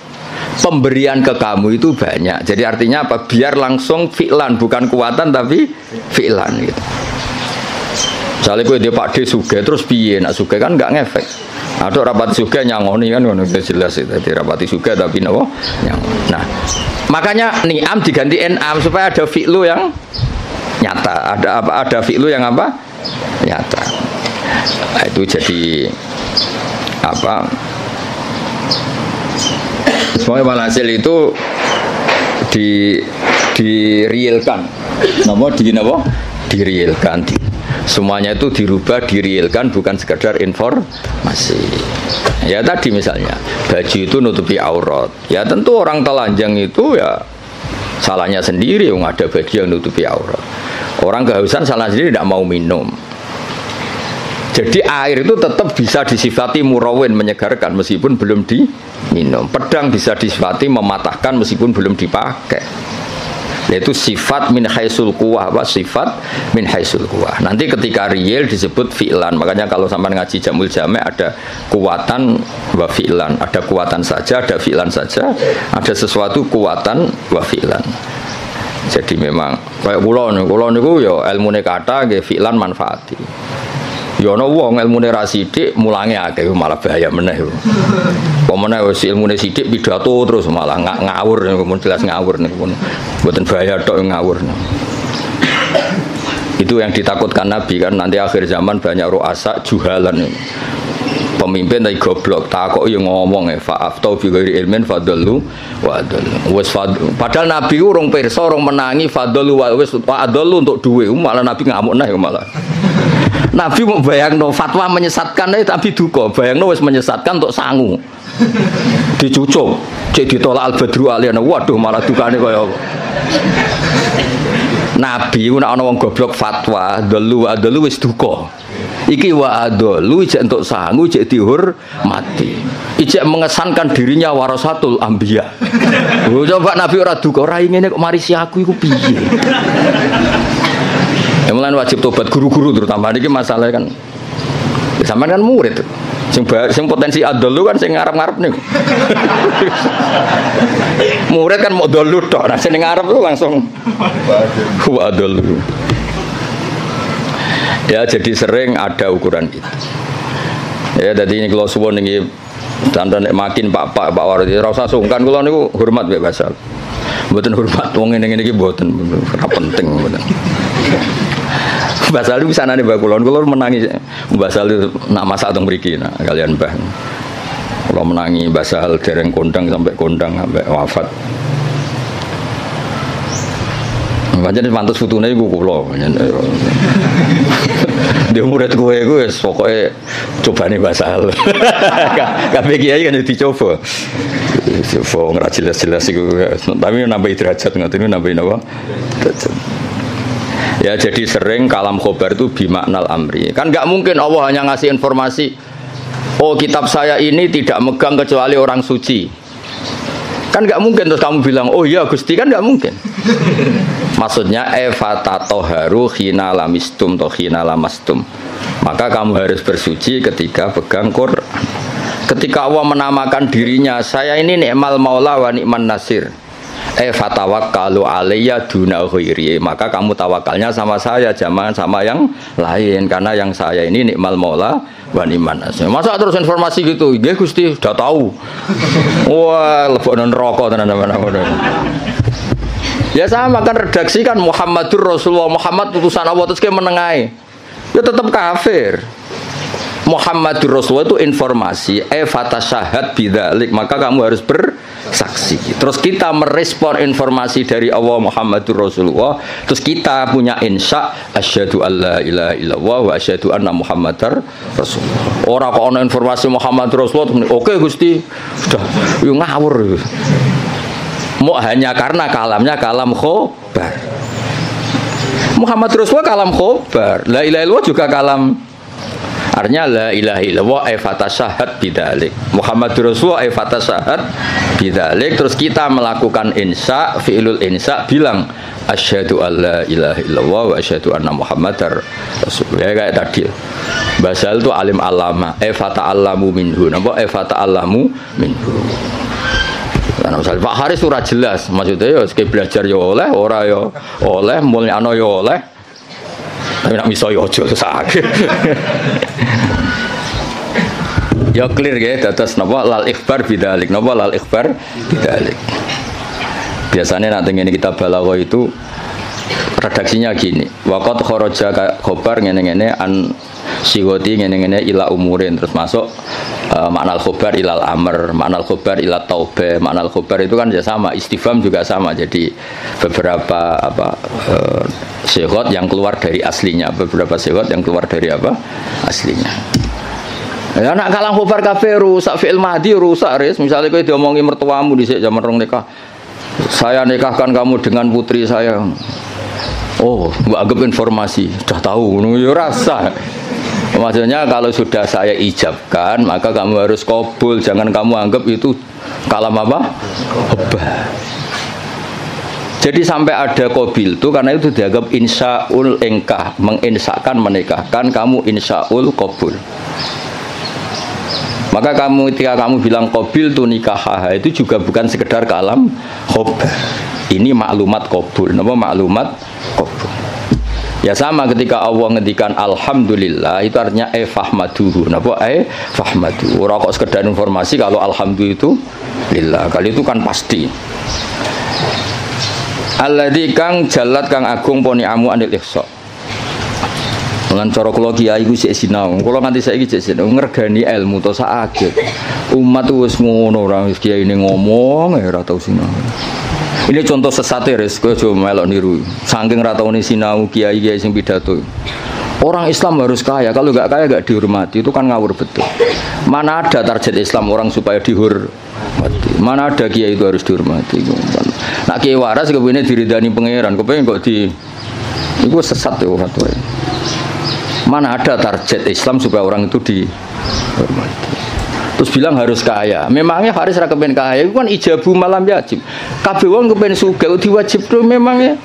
Pemberian ke kamu itu banyak. Jadi artinya apa? Biar langsung fi'lan, bukan kuatan tapi fi'lan gitu. Misalnya kowe Pak D sugih terus piye? Nak sugih kan enggak ngefek. Ada rapati sugih nyangoni kan ngono jelas itu. Jadi rapati sugih tapi napa? Nah, makanya ni'am diganti en'am supaya ada fi'lu yang nyata. Ada apa? Ada fi'lu yang apa? Nyata. Nah, itu jadi apa? Semuanya walhasil itu direalkan. Direalkan. Semuanya itu dirubah, direalkan, bukan sekedar informasi. Ya tadi misalnya baju itu nutupi aurat. Ya tentu orang telanjang itu ya salahnya sendiri, ada baju yang nutupi aurat. Orang kehausan salah sendiri, tidak mau minum. Jadi air itu tetap bisa disifati murawin, menyegarkan meskipun belum diminum. Pedang bisa disifati mematahkan meskipun belum dipakai. Yaitu sifat min haisul quwah, sifat min haisul quwah. Nanti ketika real disebut fi'lan. Makanya kalau sampai ngaji Jamul Jami' ada kuwatan wa fi'lan, ada kuwatan saja, ada fi'lan saja, ada sesuatu kuwatan wa fi'lan. Jadi memang kayak kula niku ya ilmune kata nggih fi'lan manfaati. Ya ana wong ilmune ra sithik mulange akeh malah bahaya meneh. Pemene wis ilmune sithik pidato terus malah ngawur niku jelas ngawur niku. Mboten bahaya tok ngawur. Itu yang ditakutkan Nabi kan nanti akhir zaman banyak ru'asa juhalan. Pemimpin tapi goblok takoki ngomong fa'aftau bi ghairi ilmin fadallu wa adallu. Wis padahal Nabi urung pirsa urung menangi fadallu wa wis adallu untuk duwe malah Nabi ngamuk nah malah. Nabi mau bayangno fatwa menyesatkan tapi duka. Bayangno wis menyesatkan untuk sangu. Dicucuk, cek ditolak al-badru aliyana. Waduh malah dukane kaya apa. Nabi ku nek ana wong goblok fatwa, dulu wis duka. Iki wa adolu ijek entuk sangu, ijek dihormati. Ijek mengesankan dirinya warasatul anbiya. Oh, coba Nabi ora duka, ora ngene kok marisi aku iku piye. Mulane wajib tobat guru-guru terutama niki masalah kan. Sampeyan kan murid. Sing potensi adol kan sing ngarep-ngarep niku. Murid kan mau dolu tok, nah sing ngarep tuh langsung adol. Ya jadi sering ada ukuran itu. Ya jadi ini kalau suwun niki dandan makin Pak Wardi ora usah sungkan kula niku hormat mbek Basal. Mboten hormat wong ngene iki mboten ora penting mboten. Mbak Sal itu bisa nanti Mbak Kulon menangi Mbak Sal itu nak masak teng mriki nah kalian Mbah. Kalau menangi Mbak Sal dereng kondang sampai wafat. Pancen pantes futune iku kula. Dia murid kowe iku wis pokoke cobane Mbak Sal. Kabeh kiai kan dicoba. Coba ora jelas-jelas iku tapi nambah derajat ngoten nambah napa? Ya jadi sering kalam khobar itu bimaknal amri. Kan nggak mungkin Allah hanya ngasih informasi. Oh kitab saya ini tidak megang kecuali orang suci. Kan nggak mungkin terus kamu bilang oh iya Gusti kan nggak mungkin. Maksudnya efatatoharu khina lamistum atau khina lamastum. Maka kamu harus bersuci ketika pegang Quran. Ketika Allah menamakan dirinya saya ini ni'mal maula wa ni'man nasir. Fatawakkalu alayya duna ghairi, maka kamu tawakalnya sama saya jangan sama yang lain karena yang saya ini nikmal maula wa ni'man nasir. Masa terus informasi gitu nggih Gusti sudah tahu. Wah lebokno neraka tenan-tenan. Ya sama kan redaksi kan Muhammadur Rasulullah, Muhammad utusan Allah terus ke menengahi. Ya tetap kafir. Muhammadur Rasulullah itu informasi fatasyahat bidzalik, maka kamu harus bersaksi. Terus kita merespon informasi dari Allah Muhammadur Rasulullah, terus kita punya insya asyhadu alla ilaha illallah wa asyhadu anna muhammadar rasulullah. Ora kok ana informasi Muhammadur Rasulullah oke Gusti sudah yo ngawur. Mau hanya karena kalamnya kalam khobar. Muhammadur Rasulullah kalam khobar, la ilaha illallah juga kalam. Artinya la ilaha illallah fatasyahat bidzalik. Muhammadur Rasulullah fatasyahat bidzalik. Terus kita melakukan insya, fi'lul insya bilang asyhadu alla ilaha illallah wa asyhadu anna muhammadar rasulullah. Ya kayak tadi. Basal itu alim alama fata'allamu minhu. Napa fata'allamu minhu. Karena misalnya Pak Haris surah jelas maksudnya ya belajar ya oleh ora ya oleh mulyano ya oleh. Tapi nak miso yo aja sakit. Ya clear ya, dados napa lal ikhbar bidzalik. Napa lal ikhbar bidzalik. Biasanya nanti ini kita balagha itu redaksinya gini. Waqat kharaja khobar ngene-ngene an sigoti ngene-ngene ila umurin terus masuk makna khobar ilal amr, makna khobar ila taubah, makna khobar itu kan ya sama, istifham juga sama. Jadi beberapa sighot yang keluar dari aslinya, beberapa sighot yang keluar dari apa? Aslinya. Ya nak kalang khobar kabeh rusak fi'il madhi rusak ris. Misalnya kowe diomongi mertuamu dhisik zaman rong nikah. Saya nikahkan kamu dengan putri saya. Oh, mbok anggap informasi, sudah tahu ngono ya rasa. Maksudnya kalau sudah saya ijabkan, maka kamu harus qabul, jangan kamu anggap itu kalam apa? Hobah. Jadi sampai ada qabil itu karena itu dianggap insyaul engkah, menginsyakan menikahkan, kamu insyaul qabul. Maka ketika kamu bilang qabil tu nikah itu juga bukan sekedar kalam hobah. Ini maklumat qabul. Napa maklumat qabul? Ya sama ketika Allah ngendikan alhamdulillah itu artinya fahmaduhu. Napa fahmadu. Ora kok sekedar informasi kalau alhamdulillah itu lillah. Kali itu kan pasti. Alladzi kang jalat kang agung poni amu anil ihsa. Lan cara kula kiai iku sik sinau. Kula nganti saiki sik sinau ngregani ilmu to sak aget. Umat wis ngono ora wis kiai ini ngomong ora tau sinau. Ini contoh sesate res, kowe aja melok niru. Saking ra taune sinau kiai-kiai sing pidato. Orang Islam harus kaya, kalau enggak kaya enggak dihormati, itu kan ngawur betul. Mana ada target Islam orang supaya dihormati. Mana ada kiai itu harus dihormati. Nak kiai waras kepengine diridani pangeran, kepengin kok di iku sesat ya fatwa. Mana ada target Islam supaya orang itu dihormati. Terus bilang harus kaya. Memangnya Haris ra kepen kaya, itu kan ijabu malam yajib. Kabeh wong kepen sugih diwajibno memangnya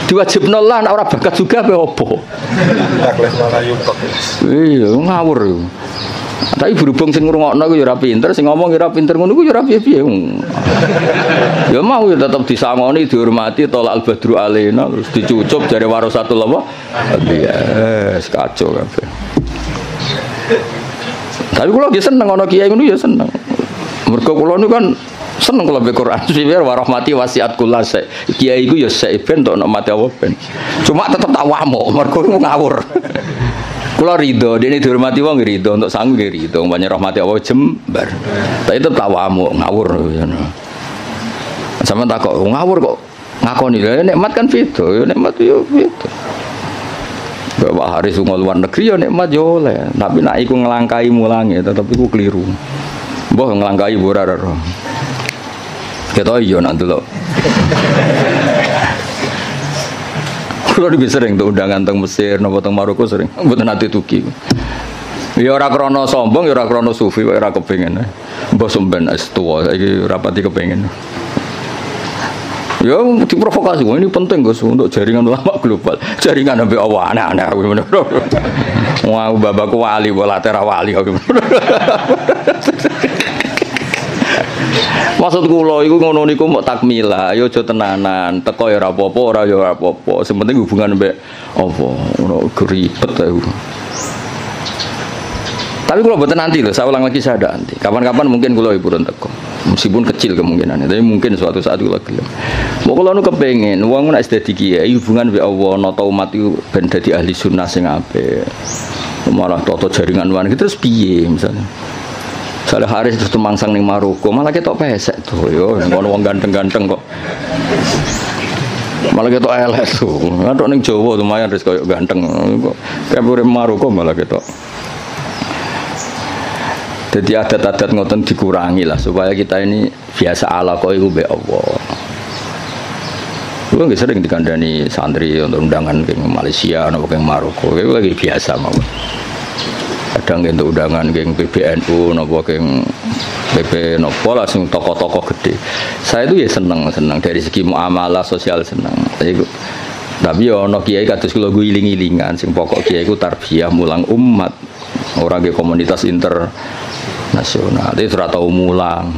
diwajibno lah ora bakat juga apa opo. Iya, ngawur. Tapi berhubung sing ngrungokno iku ya ora pinter, sing ngomong ya ora pinter ngono iku ya ora piye-piye. Ya mau ya tetep disangoni, dihormati, tolak al-badru alaina, terus dicucup dari warasatul apa? Iya, kacau kabeh. Tapi kula nggih seneng ana kiai ngono ya seneng. Mergo kula niku kan seneng kalau baca Quran. Sifir warahmati wasiat kula sek. Kiai iku ya sek ben tok nek mati apa ben. Cuma tetep tak wamuk, mergo ngawur. Kula ridho, dene dihormati wong ridho, untuk sangu nggih ridho, banyak rahmati Allah jembar. Tapi tetep tak wamuk, ngawur ngono. Sampeyan tak kok ngawur kok ngakoni lha nikmat kan beda, ya nikmat yo beda. Bapak Haris lunga luar negeri ya nikmat yo oleh, tapi nek iku nglangkai mulange tetep iku keliru. Mbah nglangkai ora ora. Ketok yo nak delok. Kulo iki sering tuh undangan teng Mesir napa teng Maroko sering. Mboten nate tuki. Ya ora krana sombong, ya ora krana sufi, ora kepengin. Mbah sampean es tuwa saiki ora pati kepengin. Ya diprovokasi, ini penting Gus untuk jaringan ulama global. Jaringan sampai Allah aneh-aneh. Wah, babakku wali, bola tera wali. Maksud kula iku ngono niku mok takmila, ya aja tenanan. Teko ya ora apa-apa, ora ya ora apa-apa. Sing penting hubungan mbek apa, ngono ribet ae. Tapi kalau buatan nanti loh, saya ulang lagi saya ada nanti. Kapan-kapan mungkin kalau ibu teko, meskipun kecil kemungkinannya, tapi mungkin suatu saat kalau lagi. Mau kalau nu kepengen, uang nak sedih kiai, hubungan be Allah, nota umat itu ben dadi ahli sunnah sing ape, malah toto jaringan uang itu terus piye misalnya. Saya Haris terus temangsang ning Maroko, malah kita pesek tuh, yo, ngono wong ganteng-ganteng kok. Malah kita elek tuh, ngadok ning Jawa lumayan ris koyo ganteng, kok kayak urip Maroko malah kita. Jadi adat-adat ngoten dikurangi lah supaya kita ini biasa ala kok iku mbek Allah. Kuwi nggih sering dikandani santri untuk undangan ke Malaysia napa ke Maroko, kuwi lagi biasa mawon. Kadang untuk undangan ke PBNU napa ke PP napa lah sing tokoh-tokoh gede. Saya itu ya seneng dari segi muamalah sosial seneng. Tapi ya ana kiai kados kula iling-ilingan sing pokok kiai iku tarbiyah mulang umat. Orang ke komunitas internasional itu ora tau mulang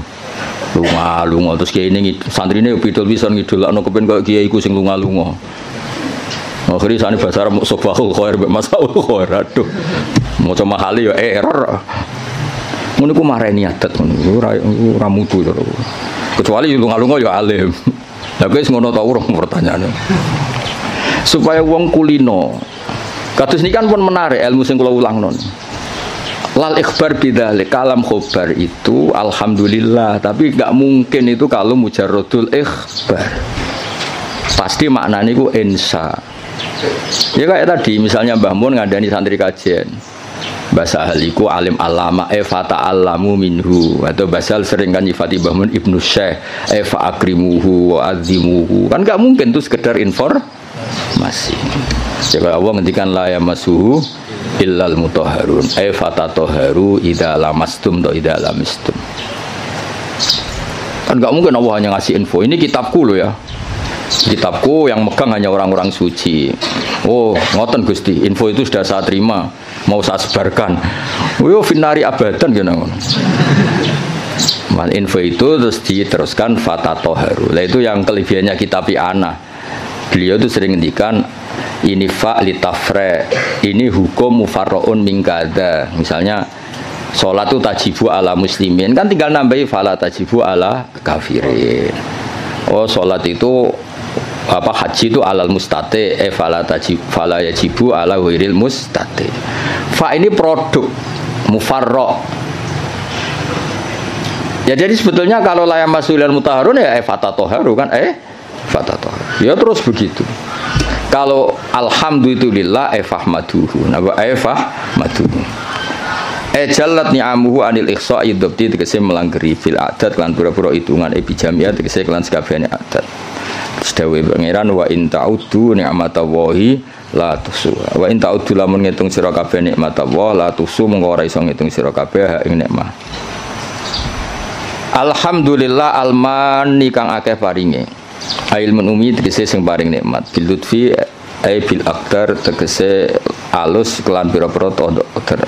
lunga terus kiai ini santrine pidol pisan ngidolakno kepen kok kiai iku sing lunga-lunga Akhirnya sana bahasa Arab sobahul khair mbek masaul khair. Aduh. Maca mahali ya error. Ngono ku mareni adat ngono. Ora mutu to. Kecuali lunga-lunga ya alim. Lah wis ngono ta urung pertanyaane. Supaya wong kulino. Kados niki kan pun menarik ilmu sing kula ulangno. Lal ikhbar bidzalik kalam khobar itu alhamdulillah, tapi enggak mungkin itu kalau mujarradul ikhbar. Pasti maknanya itu insya. Ya kayak tadi misalnya Mbah Mun ngandani santri kajian bahasa ahliku alim alama fata alamu minhu, atau basal sering kan nyifati Mbah Mun ibnu syekh fa akrimuhu wa azimuhu, kan nggak mungkin itu sekedar informasi. Ya kalau Allah ngendikan la yamassuhu illal mutahharun fata toharu idza lamastum atau idza lamistum, kan nggak mungkin Allah hanya ngasih info. Ini kitabku loh ya, kitabku yang megang hanya orang-orang suci. Oh, ngoten Gusti, info itu sudah saya terima, mau saya sebarkan. Yo finari abadan gitu. Man info itu terus diteruskan fatatoharu. Lah itu yang kelebihannya kitab Ana. Beliau itu sering ngendikan ini fa litafre, ini hukum mufarraun min kada. Misalnya salat itu tajibu ala muslimin, kan tinggal nambahi fala tajibu ala kafirin. Oh, salat itu apa, haji itu alal mustate fala yajibu ala ghairil mustate. Fa ini produk mufarra. Ya jadi sebetulnya kalau la yamasul mutahharun ya fatatoharu kan fatatoharu. Ya terus begitu. Kalau alhamdulillah fahmaduhu. Napa fahmaduhu. Jalat ni'amuhu anil ikhsa'i dzabti tegese melanggeri fil adat lan pura-pura hitungan bijamiah tegese kelan sakabehane adat. Sedawe pangeran wa in ta'uddu ni'matallahi la tusuha. Wa in ta'uddu lamun ngitung sira kabeh nikmatallahi la tusu mengko ora iso ngitung sira kabeh ing nikmat. Alhamdulillah almani kang akeh paringe. Ilmun umi tegese sing paring nikmat. Bil lutfi bil aqdar tegese alus kelan pira-pira qadar.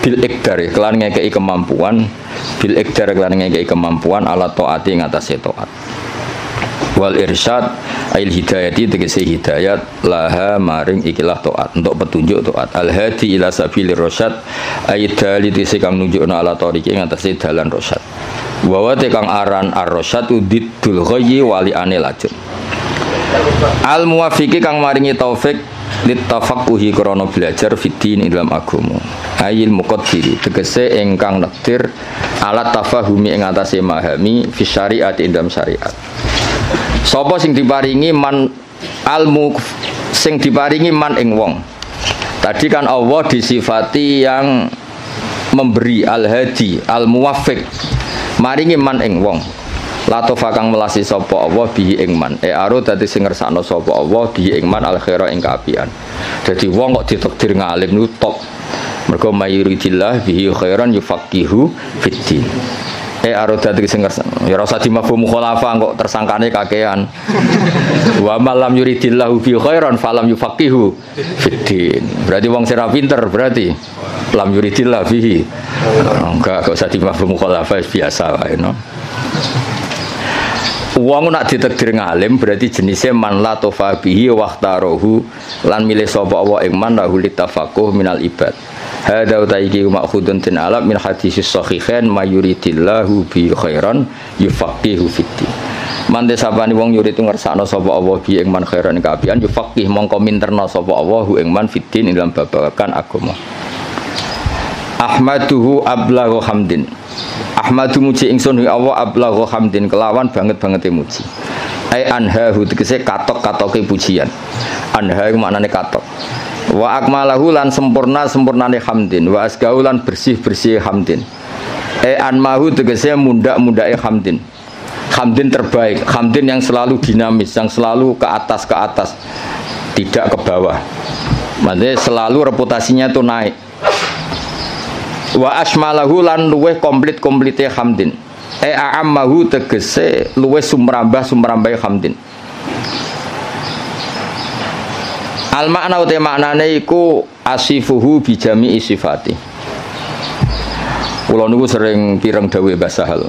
Bil iqdar kelan ngekeki kemampuan, bil iqdar kelan ngekeki kemampuan ala taati ngatasé taat. Wal irsyad ail hidayati tegese hidayat laha maring ikilah taat, untuk petunjuk taat. Al hadi ila sabilir rasyad aidali tegese kang nunjukna ala tariqi ngatasé dalan rasyad. Wa kang aran ar-rasyad udiddul ghayyi wali anil lajur. Al muwafiqi kang maringi taufik litafaqquhi krana belajar fiddin ing dalam agama. Ayil muqaddiri tegese ingkang nektir alat tafahumi ing atase memahami fi syariat ing dalam syariat. Sapa sing diparingi man almu sing diparingi man ing wong. Tadi kan Allah disifati yang memberi al-hadi, al-muwaffiq. Maringi man ing wong. Latofa kang melasi sapa Allah bihi ing man. Aro dadi sing ngersakno sapa Allah bihi ing man al-khaira ing kaapian. Dadi wong kok ditakdir ngalim niku top. Mergo mayuridillah bihi khairan yufaqihu fiddin. Aro dadi sing ngersakno. Ya ora usah dimafhum mukhalafah kok tersangkane kakean. Wa malam yuridillahu bihi khairan falam yufaqihu fiddin. Berarti wong sing ra pinter berarti lam yuridillah bihi. Enggak usah dimafhum mukhalafah biasa wae no. Wong nak ditakdir ngalim berarti jenisnya man la tofabihi waqtarohu lan milih sapa Allah ing man lahu litafaqquh minal ibad. Hadza utaiki ma'khudun tin alam min hadisis sahihain mayuridillahu bi khairan yufaqihu fiddin. Mante sapane wong yurid ngersakno sapa Allah bi ing man khairan kaapian yufaqih mongko minterna sapa Allah ing man fiddin ing dalam babagan agama. Ahmaduhu ablaghu hamdin. Ahmadu muji ingsun ing Allah ablaghu hamdin kelawan banget-bangete muji. Ai anhahu tegese katok-katoke pujian. Anha iku maknane katok. Wa akmalahu lan sempurnane hamdin, wa asgau lan bersih hamdin. Anmahu tegese mundak-mundake hamdin. Hamdin terbaik, hamdin yang selalu dinamis, yang selalu ke atas, tidak ke bawah. Maksudnya selalu reputasinya itu naik. Wa asmalahu lan luweh komplit-komplite hamdin. A'ammahu tegese luweh sumrambah hamdin. Al makna uta maknane iku asifuhu bi jami'i sifati. Kula niku sering pireng dawuh basahal.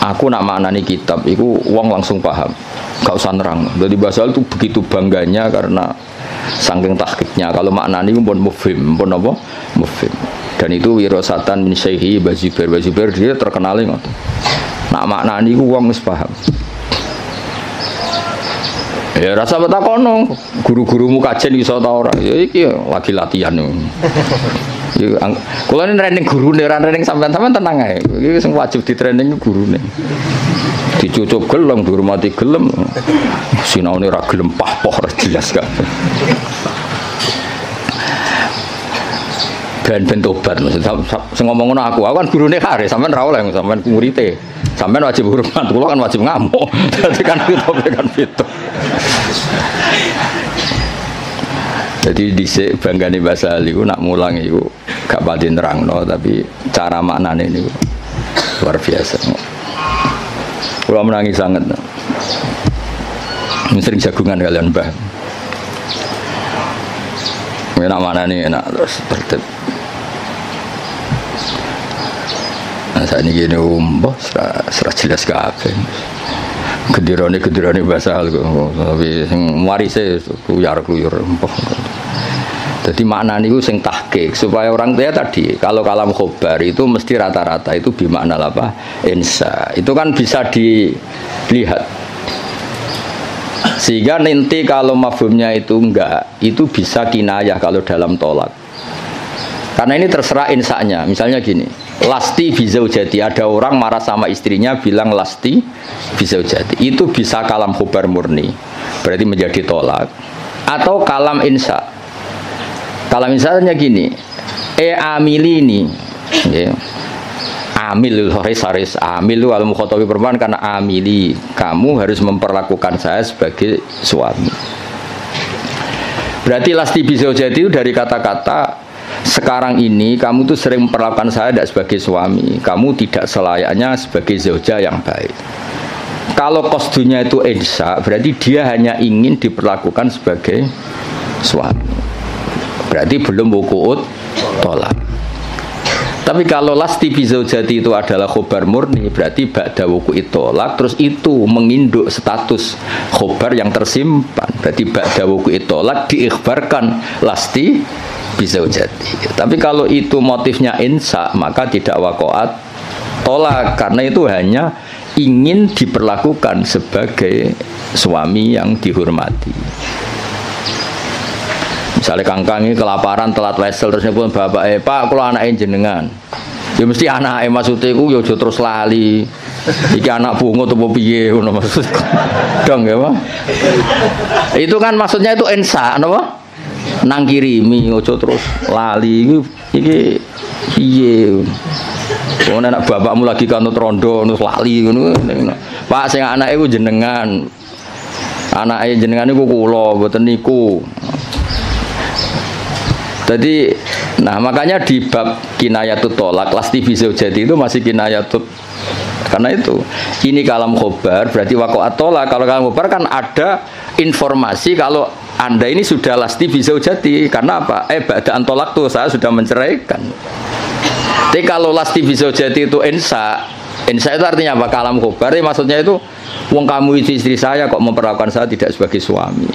Aku nak maknani kitab iku wong langsung paham. Gak usah nerang. Jadi basahal itu begitu bangganya karena saking tahqiqnya. Kalau maknani pun mufhim, pun apa? Mufhim. Dan itu wirasatan min syaihi Bazubair dia terkenal ngoten. Nak maknani ku wong wis paham. Ya rasa betakono, guru-gurumu kajen iso ta ora? Ya iki lagi latihan. Ya kula ini training gurune, ora training sampean-sampean tenang ae. Iki sing wajib di training gurune. Dicucup gelem, dihormati gelem. Sinaune ora gelem pah-poh jelas gak. Ben tobat maksud sing ngomong ngono aku kan gurune kare sampean ra oleh sampean murite. Sampean wajib hormat, kula kan wajib ngamuk. Dadi kan itu. Jadi dhisik banggane bahasa Ali ku nak mulang iku gak pati nerangno tapi cara maknane niku luar biasa. Kula menangis sangat. Sering jagungan kalian Mbah. Enak maknane enak terus tertib. Nah, saat ini gini serah jelas kabeh. Gedirane bahasa hal tapi sing warise kuyar-kuyur empah. Jadi makna niku sing tahqiq supaya orang dia tadi kalau kalam khobar itu mesti rata-rata itu bimakna apa? Insa. Itu kan bisa dilihat. Sehingga nanti kalau mafhumnya itu enggak, itu bisa kinayah kalau dalam tolak. Karena ini terserah insanya. Misalnya gini, lasti bizaujati, ada orang marah sama istrinya bilang lasti bizaujati. Itu bisa kalam khobar murni, berarti menjadi tolak. Atau kalam insa. Kalam insanya gini, amilini, ya. Amil haris amil al mukhatabi perempuan karena amili, kamu harus memperlakukan saya sebagai suami. Berarti lasti bizaujati itu dari kata-kata sekarang ini kamu tuh sering memperlakukan saya tidak sebagai suami, kamu tidak selayaknya sebagai zauja yang baik. Kalau qasdunya itu insa, berarti dia hanya ingin diperlakukan sebagai suami, berarti belum wuku'ut tolak. Tapi kalau lasti bizaujati itu adalah khobar murni, berarti ba'da wuku'it tolak, terus itu menginduk status khobar yang tersimpan. Berarti ba'da wuku'it tolak diikhbarkan lasti bizaujati. Tapi kalau itu motifnya insa, maka tidak waqa'at tolak, karena itu hanya ingin diperlakukan sebagai suami yang dihormati. Misalnya kangkang ini kelaparan telat wesel terus nyebut bapak Pak kalau anaknya jenengan ya mesti anaknya maksudnya itu ya terus lali iki anak bungo atau piye ngono maksud dong ya Pak. Itu kan maksudnya itu ensa napa nang kirimi ojo terus lali iki piye wong anak bapakmu lagi kanut rondo terus lali ngono Pak sing anake ku jenengan anake jenengan niku kula mboten niku. Jadi, nah makanya di bab kinayatut tolak, lasti bizaujati itu masih kinayatut. Karena itu, ini kalam khobar, berarti waqa'at tolak. Kalau kalam khobar kan ada informasi kalau Anda ini sudah lasti bizaujati. Karena apa? Ba'da'an tolak tuh, saya sudah menceraikan. Tapi kalau lasti bizaujati itu insa itu artinya apa? Kalam khobar, maksudnya itu, wong kamu itu istri saya kok memperlakukan saya tidak sebagai suami.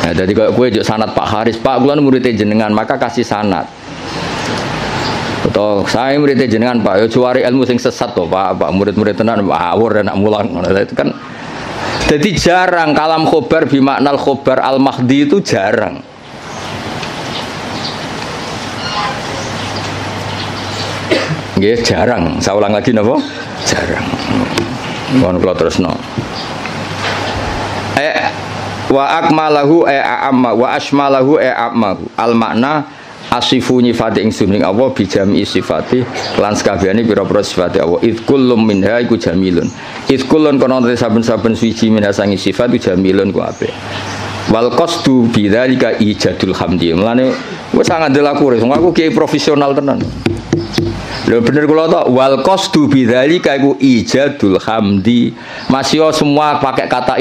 Nah, jadi kalau gue juk sanad Pak Haris, Pak gue muridnya jenengan, maka kasih sanad. Atau saya muridnya jenengan Pak, yo cuari ilmu sing sesat toh Pak, murid-murid tenan awur dan nak mulang. Itu kan, jadi jarang kalam khobar bimaknal khobar al mahdi itu jarang. Nggih, jarang. Saya ulang lagi napa? Jarang. Mohon kula terusno. Wa akmalahu amma wa asmalahu ammahu al makna asifu nyifati ingsun ing Allah bijami sifati lan sakabehane pira-pira sifate Allah id kullum minha iku jamilun id kullun kono saben-saben suci minha sangi sifat iku jamilun ku apik wal qasdu bidzalika ijadul hamdi mulane wis sangat delaku aku kiai profesional tenan lho bener kula tok wal qasdu bidzalika iku ijadul hamdi masih semua pakai kata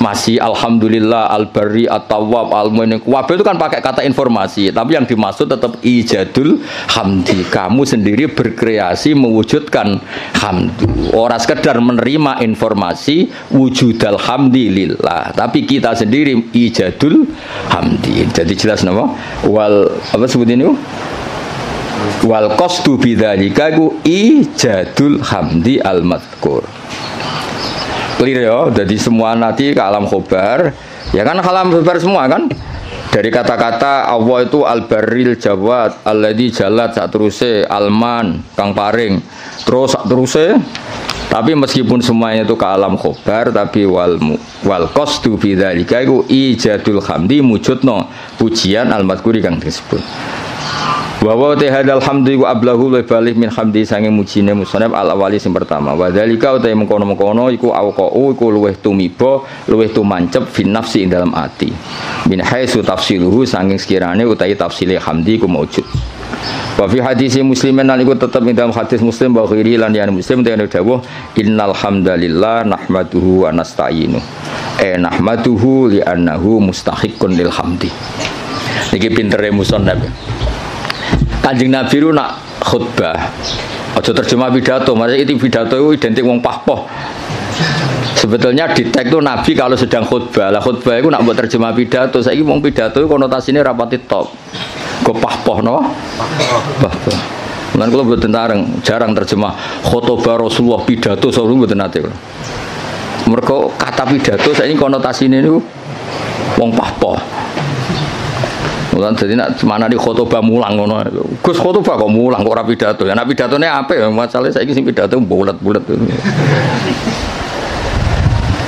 Masih alhamdulillah, al-barri, at-tawwab, al-mu'min. Kabeh itu kan pakai kata informasi, tapi yang dimaksud tetap ijadul hamdi. Kamu sendiri berkreasi mewujudkan hamdu. Ora sekedar menerima informasi wujudal hamdi lillah, tapi kita sendiri ijadul hamdi. Jadi jelas napa? Wal apa sebut ini? Wal qasdu bidzalika iku ijadul hamdi al-madhkur. Clear ya, jadi semua nanti ke alam khobar, ya kan alam khobar semua kan, dari kata-kata Allah itu al-barril jawad, alladzi jalat sak teruse, alman kang paring, terus sak teruse. Tapi meskipun semuanya itu ke alam khobar, tapi wal qasdu bidzalika iku ijadul hamdi mujudno pujian al-madhkuri kang disebut. Wa wa tahadal hamdi wa ablahu wa balih min hamdi sange mujine musannaf al awali sing pertama. Wa dzalika uta mengkono-mengkono iku auqau iku luweh tumiba, luweh tumancep fin nafsi ing dalam ati. Min haitsu tafsiluhu sange sekirane utahi tafsile hamdi ku maujud. Wa fi hadis muslimin lan iku tetep ing dalam hadis muslim wa ghairi lan ya muslim dene dawuh innal hamdalillah nahmaduhu wa nasta'inu. Nahmaduhu li annahu mustahiqqun lil hamdi. Niki pintere musannaf. Kanjeng Nabi itu nak khutbah, aja terjemah pidato, maksudnya itu pidato itu identik wong pahpoh. Sebetulnya di teks itu Nabi kalau sedang khutbah, lah khutbah itu nak buat terjemah pidato, saya ini wong pidato itu konotasinya rapati top, kok pahpoh no? Pahpoh. Mulane kula mboten jarang terjemah khutbah Rasulullah pidato selalu mboten nate. Mergo kata pidato saya ini konotasinya itu wong pahpoh. Mulan jadi nak mana di khotbah mulang ngono. Gus khotbah kok mulang kok ora pidato. Ya nak pidatone apik ya masalahnya saiki sing pidato bulet-bulet.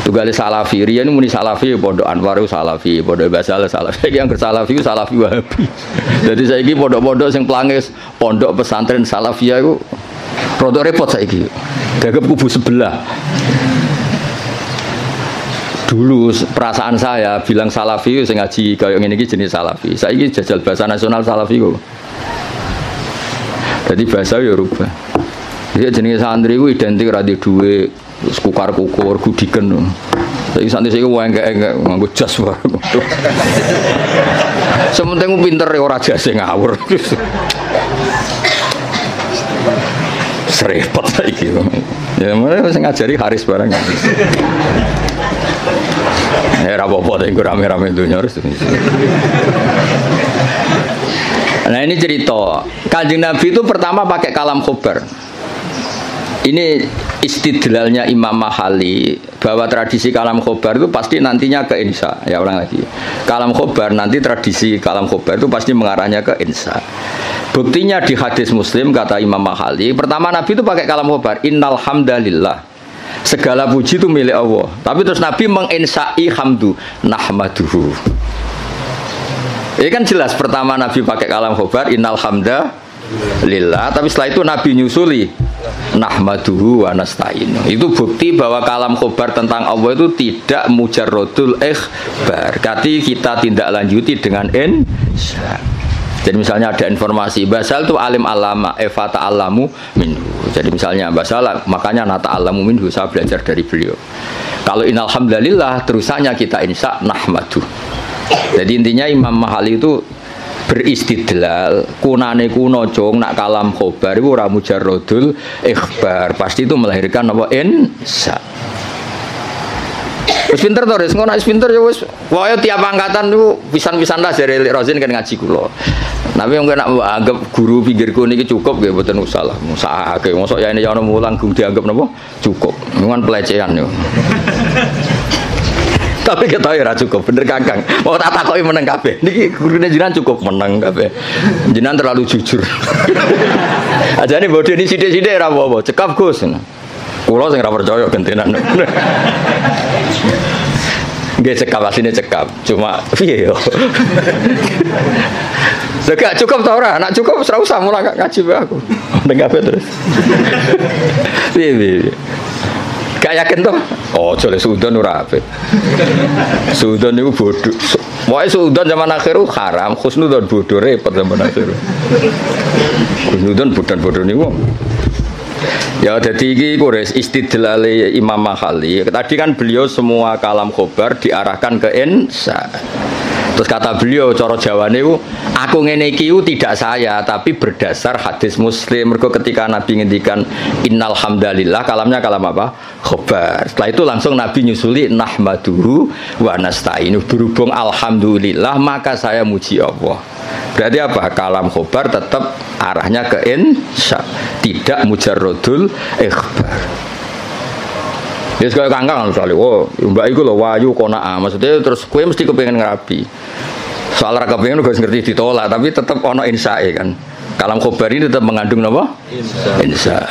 Tugale Salafi, riyen muni Salafi pondok Anwar Salafi, pondok Basal Salafi. Iki yang Salafi Salafi Wahabi. Jadi saiki pondok-pondok sing pelangis pondok pesantren Salafiyah iku rada repot saiki. Dagep kubu sebelah. Dulu perasaan saya bilang Salafi sing ngaji kaya ngene iki jenis Salafi. Saiki jajal bahasa nasional Salafi kok. Jadi bahasa ya rubah. Dia jenenge santri ku identik ra di dhuwit, terus kukar-kukur, gudiken. Saiki santri saiki engke-engke nganggo jas wae. Sementing pinter ora jase ngawur. Serepot saiki. Ya mulai sing ngajari Haris barang. Ya apa-apa tapi rame-rame dunia harus. Nah ini cerita Kanjeng Nabi itu pertama pakai kalam khobar. Ini istidlalnya Imam Mahali bahwa tradisi kalam khobar itu pasti nantinya ke insya. Ya ulang lagi. Kalam khobar nanti tradisi kalam khobar itu pasti mengarahnya ke insya. Buktinya di hadis Muslim kata Imam Mahali, pertama Nabi itu pakai kalam khobar. Innal hamdalillah. Segala puji itu milik Allah. Tapi terus Nabi menginsai hamdu nahmaduhu. Ini kan jelas pertama Nabi pakai kalam khobar innal hamda lillah. Tapi setelah itu Nabi nyusuli nahmaduhu wa nasta'inu. Itu bukti bahwa kalam khobar tentang Allah itu tidak mujarrodul ikhbar. Berarti kita tindak lanjuti dengan insya. Jadi misalnya ada informasi Basal itu alim alama fata alamu minhu. Jadi misalnya Basal makanya nata alamu minhu, saya belajar dari beliau. Kalau innalhamdulillah terusannya kita insya nahmadu. Jadi intinya Imam Mahali itu beristidlal kunane kuno jong nak kalam khobar itu ora mujarrodul ikhbar, pasti itu melahirkan apa insya. Wis pinter to, ngono wis pinter ya wis. Wae tiap angkatan niku pisan-pisan lah jare Rozin kan ngaji kula. Tapi mungkin nak anggap guru pinggirku niki cukup nggih mboten usah lah. Musahake mosok ya ini ya ono mulang guru dianggap napa? Cukup. Ngungan pelecehan yo. Tapi kita ora cukup, bener Kakang. Mau tak takoki meneng kabeh. Niki gurune jenengan cukup meneng kabeh. Jenengan terlalu jujur. Ajane bodhe ini sithik-sithik ora apa-apa. Cekap Gus. Kulo sing ora percaya gentenan. Nggih cekap asline cekap. Cuma piye yo. Sekak cukup ta ora? Nek cukup ora usah mulai ngaji wae aku. Ndeng kabeh terus. Piye. Gak yakin toh? Oh, jole suudon ora apik. Suudon niku bodho. Wae suudon zaman akhir haram, khusnudon bodho repot zaman akhir. Khusnudon bodan-bodho niku. Ya jadi ini kures istidlal Imam Maghali. Tadi kan beliau semua kalam khobar diarahkan ke insya. Terus kata beliau coro Jawane itu, aku ngene iki tidak saya tapi berdasar hadis Muslim. Mergo ketika Nabi ngendikan innal hamdalillah, kalamnya kalam apa? Khobar. Setelah itu langsung Nabi nyusuli nahmaduhu wa nasta'inu. Berhubung alhamdulillah maka saya muji Allah. Berarti apa? Kalam khobar tetap arahnya ke insya, tidak mujarrodul ikhbar. Ya sekali kangkang misalnya, oh mbak itu loh wayu konaa, maksudnya terus kue mesti kepengen ngerapi. Soal raka pengen gue ngerti ditolak, tapi tetap ono insya kan. Kalam khobar ini tetap mengandung apa? Insya.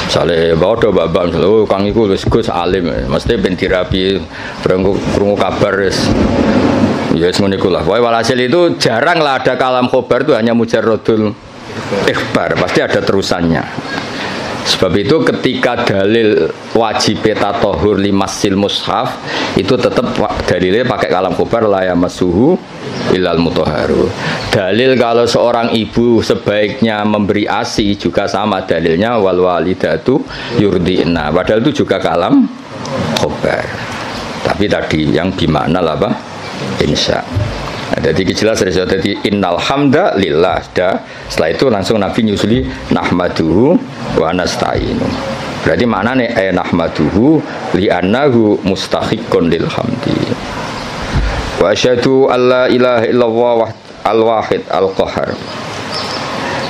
Misalnya bawa do babak, misalnya oh kang iku gus alim, maksudnya ben dirapi, berengku kabar ya semuanya ikulah. Walhasil itu jarang lah ada kalam khobar itu hanya mujarrodul ikhbar, pasti ada terusannya. Sebab itu ketika dalil wajib tatohur limasil mushaf itu tetap dalilnya pakai kalam khobar la yamassuhu illal mutahharu. Dalil kalau seorang ibu sebaiknya memberi ASI juga sama dalilnya wal walidatu yurdi'na. Padahal itu juga kalam khobar. Tapi tadi yang bimakna apa? Insya. Nah, jadi jelas dari innal hamda lillah. Setelah itu langsung Nabi nyusuli nahmaduhu wa nasta'inu. Berarti maknanya nahmaduhu li'annahu mustahiqqun lil hamdi. Wa asyhadu alla ilaha illallah al-wahid al-qahhar.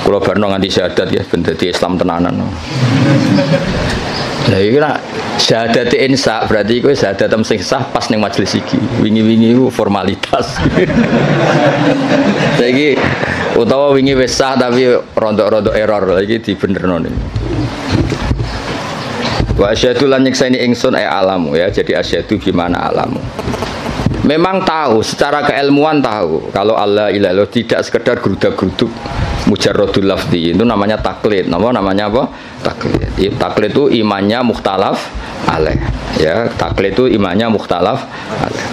Kula barno nganti syahadat ya ben dadi Islam tenanan. Lah iki nak syahadat insya berarti kowe syahadat sing sah pas ning majelis iki. Wingi-wingi iku formalitas. Saiki utawa wingi wis sah tapi rontok-rontok error lagi dibenerno niku. Wa asyhadu lan nyekseni ingsun alamu ya. Jadi asyhadu gimana alamu. Memang tahu, secara keilmuan tahu kalau Allah ilallah tidak sekedar gerudak-geruduk mujarrodul lafzi, itu namanya taklid. Namanya apa? Taklid. Taklid itu imannya mukhtalaf alaih. Ya, taklid itu imannya mukhtalaf alaih.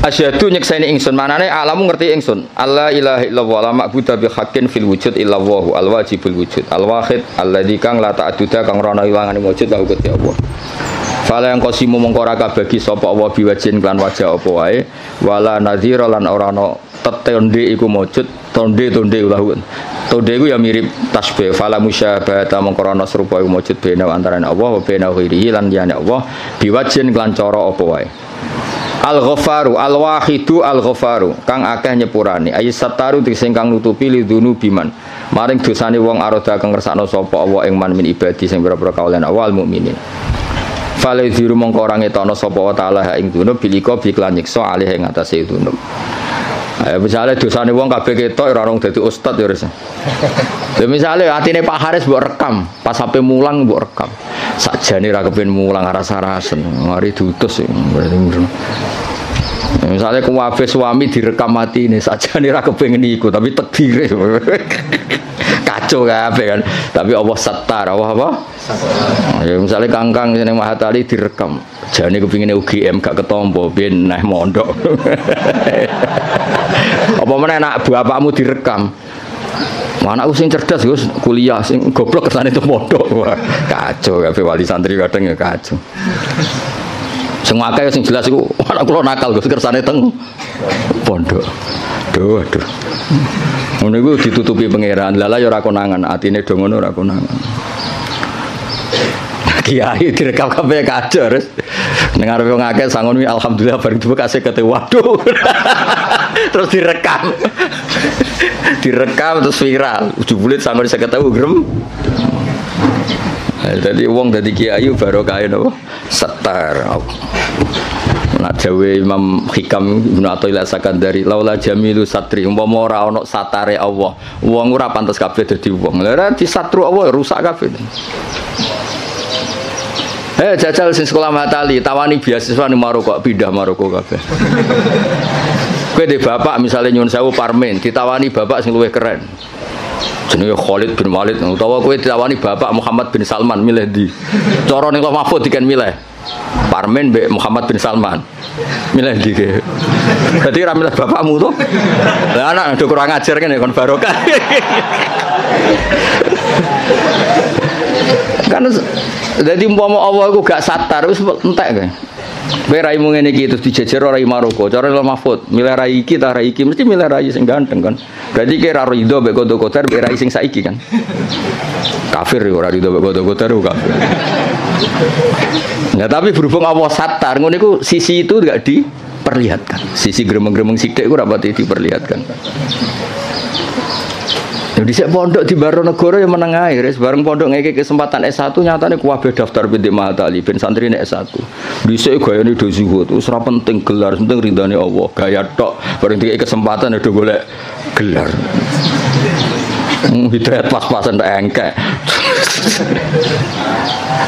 Asyhadu nyekseni ingsun manane alamu ngerti ingsun. Allah ilaha illallah la ma'budu bi haqqin fil wujud illallahu al wajibul wujud al wahid alladzi kang la ta'duda kang ora ana ilangane wujud lahu Gusti Allah. Fala yang kosimu mengkora kabagi sapa Allah biwajin klan wajah apa wae wala nadhira lan ora ana tetonde iku mujud tonde ulah tonde iku ya mirip tasbih fala musyabahata mengkora ana serupa iku mujud bena antarané Allah wa bena ghairihi lan liyane Allah biwajin klan cara apa wae al-ghafaru al-wahidu al-ghafaru kang akeh nyepurane ayat sataru sing kang nutupi lidunu biman maring dosane wong aroda kang ngersakno sapa Allah ing man min ibadi sing pira-pira kaulan awal mukminin. Fale diru mongko ora ngetono sapa wa taala ing dunub bilika biklan nyiksa alih ing atase dunub. Ya misale dosane wong kabeh ketok ora dadi ustad ya wis. Ya misale atine Pak Haris mbok rekam, pas sampe mulang mbok rekam. Sakjane ra kepen mulang rasa-rasen, mari diutus. Misalnya kuwabe suami direkam matine, sakjane ra kepengin iku tapi takdire. Kacau kabeh kan. Tapi Allah sattar, Allah apa? Ya misalnya kangkang seneng Mahatali direkam. Jane kepingine UGM gak ketompo ben neh mondok. Apa meneh anak bapakmu direkam. Anakku sing cerdas Gus, kuliah sing goblok kesane itu mondok. Wah, kacau kabeh wali santri kadang ya kacau. Sing akeh sing jelas iku anak kula nakal Gus kersane teng pondok. Aduh. Ngono iku ditutupi pangeran. Lala ya ora konangan, atine do ngono ora konangan. Kiai direkam kabeh kacau terus. Ning arepe wong akeh sangon wi alhamdulillah bareng duwe kasih kate waduh. Terus direkam. Direkam terus viral. Jebule sangon 50.000 grem. Jadi wong dadi kiai barokah napa? Setar. Nak dawe Imam Hikam Ibnu Athaillah Sakandari laula jamilu satri umpama ora ana satare Allah wong ora pantes kabeh dadi wong. Lah di satru Allah rusak kabeh. Jajal sing sekolah Matali tawani beasiswa ning Maroko pindah Maroko kabeh. Kowe de bapak misale nyuwun sewu Parmen ditawani bapak sing luwih keren. Jenenge Khalid bin Walid utawa kowe ditawani bapak Muhammad bin Salman milih ndi? Cara ning Loh Mahfud diken milih. Parmen mbek Muhammad bin Salman. Milih ndi ke? Dadi ra milih bapakmu to? Lah anak do kurang ajar kene kon barokah. Kan dadi umpama Allah iku gak satar wis entek kae. Kowe raimu ngene iki terus dijejer rai Maroko, cara Imam Mahfud, milih rai iki ta rai iki mesti milih rai sing ganteng kan. Berarti kira rido mek kodho-kodho mek rai sing saiki kan. Kafir ora rido mek kodho-kodho kafir. Nah, tapi berhubung Allah satar ngono iku sisi itu enggak diperlihatkan. Sisi gremeng-gremeng sithik ku ora pati diperlihatkan. Jadi saya pondok di Baronegoro yang meneng ae, bareng pondok ngeke kesempatan S1 nyatane kuwabe daftar binti Mahatali ben santri nek S1. Dhisik gayane do zuhud, wis ora penting gelar, penting ridane Allah. Gaya tok, bareng dikek kesempatan do golek gelar. Hidayat pas-pasan tak engkek.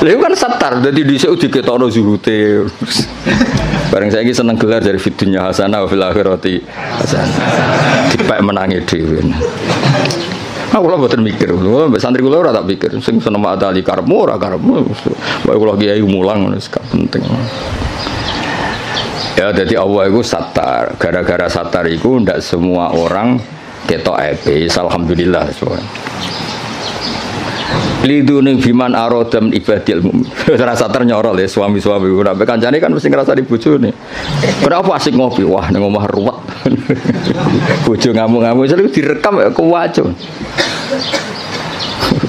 Lha kan satar dadi dhisik diketokno zuhute. Bareng saiki seneng gelar dari fidunya hasanah wa fil akhirati hasanah. Dipek menangi dhewe. Aku lah buatan mikir, santri kula ora tak pikir, sing seneng Mahatali karepmu ora karepmu, wae kula kiai mulang wis gak penting. Ya jadi Allah itu satar, gara-gara satar itu ndak semua orang ketok ape, alhamdulillah semua. Lidune biman arodam ibadil mukmin. Rasa ternyorol ya suami-suami ora kancane kan mesti ngrasa di bojone. Kenapa asik ngopi? Wah ning omah ruwet. Bojo ngamuk-ngamuk terus direkam ya kuwaco.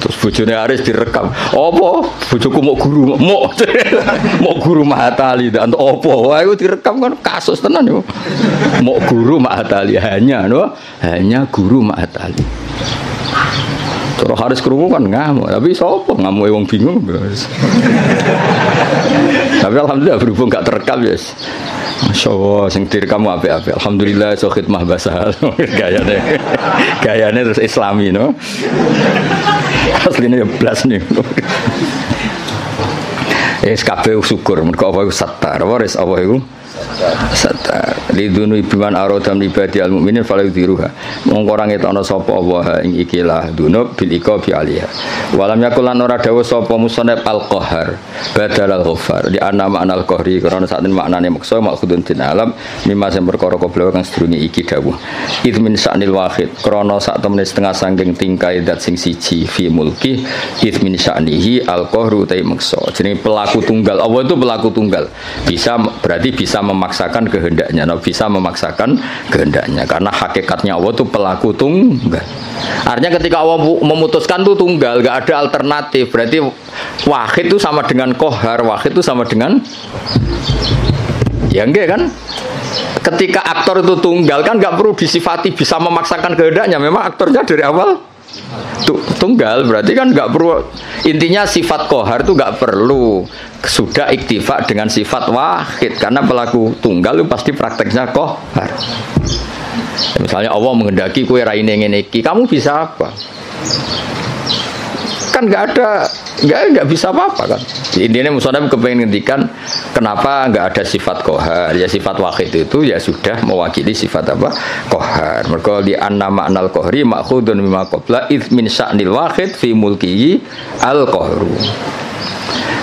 Terus bojone Aris direkam. Apa? Bojoku mau guru, mau guru Mahatali dan apa? Wah iku direkam kan kasus tenan yo. Mau guru Mahatali hanya guru Mahatali. Terus Haris krungu kan ngamuk, tapi sapa ngamuk wong bingung. Tapi alhamdulillah berhubung gak terekam ya. Masyaallah sing direkam apik-apik. Alhamdulillah iso khidmah bahasa gayane terus Islami no. Asline ya blas nih. kabeh syukur mergo apa iku satar waris apa iku satar lidunu biman aradam ibadi al mukminin fala yudhiruha mongko ora ngetokno sapa Allah ing ikilah dunub bil iqabi alaiha walam yakul lan ora dawuh sapa musannaf al qahar badal al ghafar di anna ma'nal qahri karena sak maknane maksa maksudun din alam mimma sing perkara koblo kang sedurunge iki dawuh idmin sa'nil wahid krana sak temene setengah saking tingkai zat sing siji fi mulki idmin sa'nihi al qahru ta maksa jenenge pelaku tunggal Allah itu pelaku tunggal bisa berarti bisa memaksakan kehendaknya bisa memaksakan kehendaknya karena hakikatnya Allah itu pelaku tunggal artinya ketika Allah memutuskan itu tunggal gak ada alternatif berarti wahid itu sama dengan qahar wahid itu sama dengan ya enggak kan ketika aktor itu tunggal kan gak perlu disifati bisa memaksakan kehendaknya memang aktornya dari awal tunggal berarti kan nggak perlu intinya sifat qahar itu nggak perlu sudah iktifa dengan sifat wahid karena pelaku tunggal itu pasti prakteknya qahar misalnya Allah menghendaki kue raine ngene iki kamu bisa apa kan nggak bisa apa-apa kan intinya musonab kepengen ngendikan kenapa nggak ada sifat qahar ya sifat wahid itu ya sudah mewakili sifat apa qahar mergo di anna ma'nal qahri ma'khudun mimma qabla id min sya'nil wahid fi mulkihi al qahru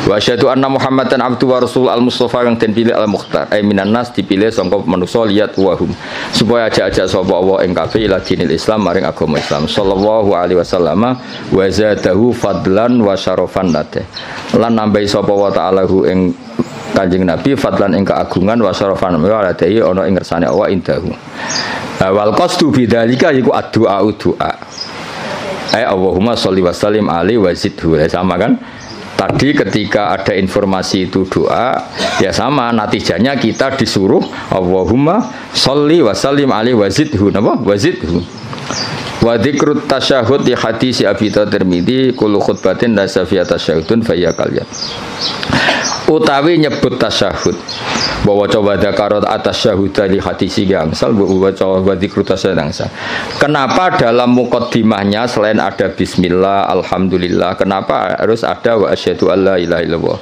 wa asyhadu anna muhammadan abdu wa rasul al mustafa yang den pilih al mukhtar ay minan nas dipilih sangka manusa liyat wahum supaya ajak-ajak sapa Allah ing kabeh ila dinil Islam maring agama Islam sallallahu alaihi wasallam wa zadahu fadlan wa syarafan nate lan nambahi sapa wa ta'ala hu ing Kanjeng Nabi fadlan ing keagungan wa syarafan wa ladai ana ing ngersane Allah indahu wal qasdu bidzalika iku addu'a du'a ay Allahumma sholli wa sallim alaihi wa zidhu sama kan tadi ketika ada informasi itu doa ya sama natijanya kita disuruh Allahumma sholli wa sallim alaihi wa zidhu napa wa zidhu wa dzikrut tasyahhud di hadis Abi Tirmidzi kullu khutbatin la safiyat tasyahhudun fa ya kalian utawi nyebut tasyahud bahwa coba dakarat atas syahudah di hadisi gangsal bahwa coba dzikrut tasyahud kenapa dalam muqaddimahnya selain ada bismillah alhamdulillah kenapa harus ada wa asyhadu alla ilaha illallah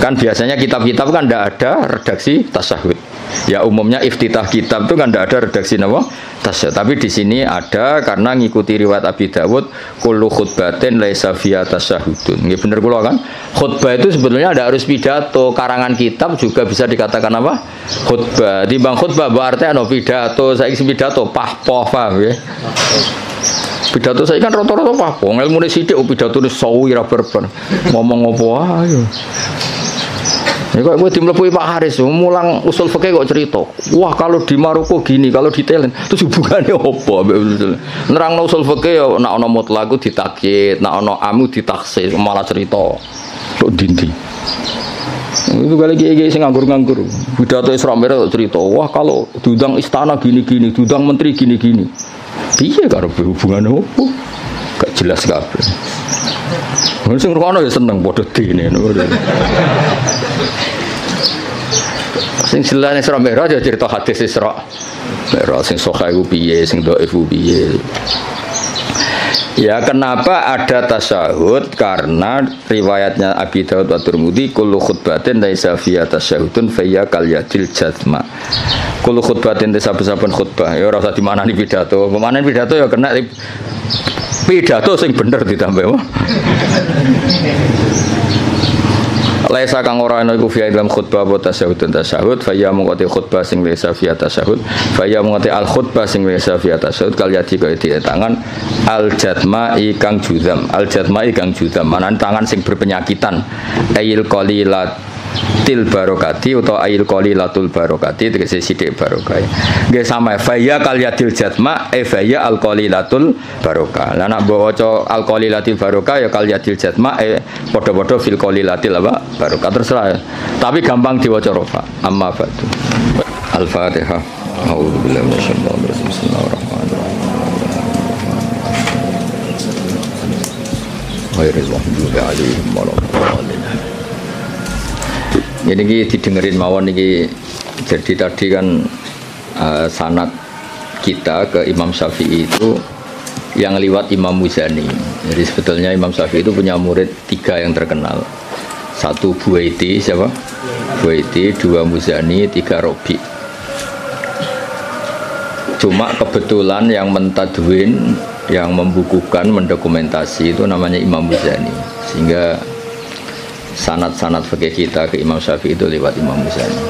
kan biasanya kitab-kitab kan tidak ada redaksi tasyahud Ya umumnya iftitah kitab itu kan tidak ada redaksi apa? Tasyahud. Tapi di sini ada karena ngikuti riwayat Abi Dawud kullu khutbatin laisa fiha tasyahudun. Nggih bener kula kan? Khutbah itu sebetulnya ada harus pidato, karangan kitab juga bisa dikatakan apa? Khutbah. Timbang khutbah berarti ana pidato, saiki pidato pahpoh paham ya. Pidato saya kan rata-rata pahpoh, ilmune sithik pidato sawi ra berber. Ngomong apa ayo. Ya kok gue dimlepuhi Pak Haris, mulang usul fikih kok cerita. Wah kalau di Maroko gini, kalau di Thailand, terus hubungannya apa? Nerangno usul fikih ya nek ana mutlaq ditakyid, nek ana amu ditaksis, malah cerita. Kok dinti. Itu kali iki sing nganggur-nganggur. Pidato Isra Mi'raj cerita, wah kalau diundang istana gini-gini, diundang menteri gini-gini. Piye karo hubungannya apa? Gak jelas kabeh. Sing ngrungokno ya seneng padha dene. Sing jelas Isra Mi'raj ya cerita hadis Isra Mi'raj sing sahih ku piye, sing dhaif ku piye. Ya kenapa ada tasyahud? Karena riwayatnya Abi Dawud wa Tirmidzi kullu khutbatin laisa fiha tasyahudun fa hiya kal yadil jazma. Kullu khutbatin saben-saben khutbah ya ora usah dimanani pidato. Pemanen pidato ya kena pidato sing bener ditambah. Laisa kang ora ana iku fi dalam khutbah apa tasyahud fa ya mungkoti khutbah sing laisa fi tasyahud fa ya mungkoti al khutbah sing laisa fi tasyahud kal yadi kaya di tangan al jatma'i kang judam manan tangan sing berpenyakitan ayil qalilatil barokati utawa ayil qalilatul barokati tegese sithik barokah nggih sama fa ya kal yadil jatma fa ya al qalilatul barokah lan nek waca al qalilatil barokah ya kal yadil jatma padha-padha fil qalilatil apa barokah terserah tapi gampang diwaca rofa amma ba'du al-fatihah a'udzu billahi minasyaitonir rajim bismillahirrahmanirrahim ghairil maghdubi 'alaihim waladdallin. Ini didengerin mawon ini. Jadi tadi kan sanad kita ke Imam Syafi'i itu yang lewat Imam Muzani. Jadi sebetulnya Imam Syafi'i itu punya murid 3 yang terkenal. 1 Buwaiti, siapa? Buwaiti, 2 Muzani, 3 Robi. Cuma kebetulan yang mentadwin, yang membukukan, mendokumentasi itu namanya Imam Muzani. Sehingga sanad-sanad fikih kita ke Imam Syafi'i itu lewat Imam Muzani.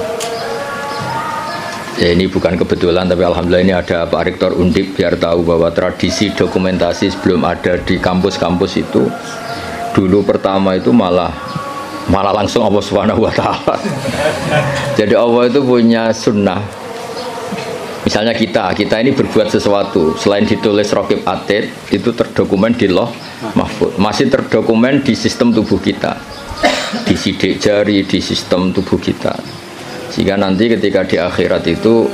Ya, ini bukan kebetulan, tapi alhamdulillah ini ada Pak Rektor Undip biar tahu bahwa tradisi dokumentasi sebelum ada di kampus-kampus itu dulu pertama itu malah langsung Allah Subhanahu wa taala. Jadi Allah itu punya sunnah. Misalnya kita ini berbuat sesuatu selain ditulis Raqib Atid itu terdokumen di Lauh Mahfuz, masih terdokumen di sistem tubuh kita, di sidik jari, di sistem tubuh kita, sehingga nanti ketika di akhirat itu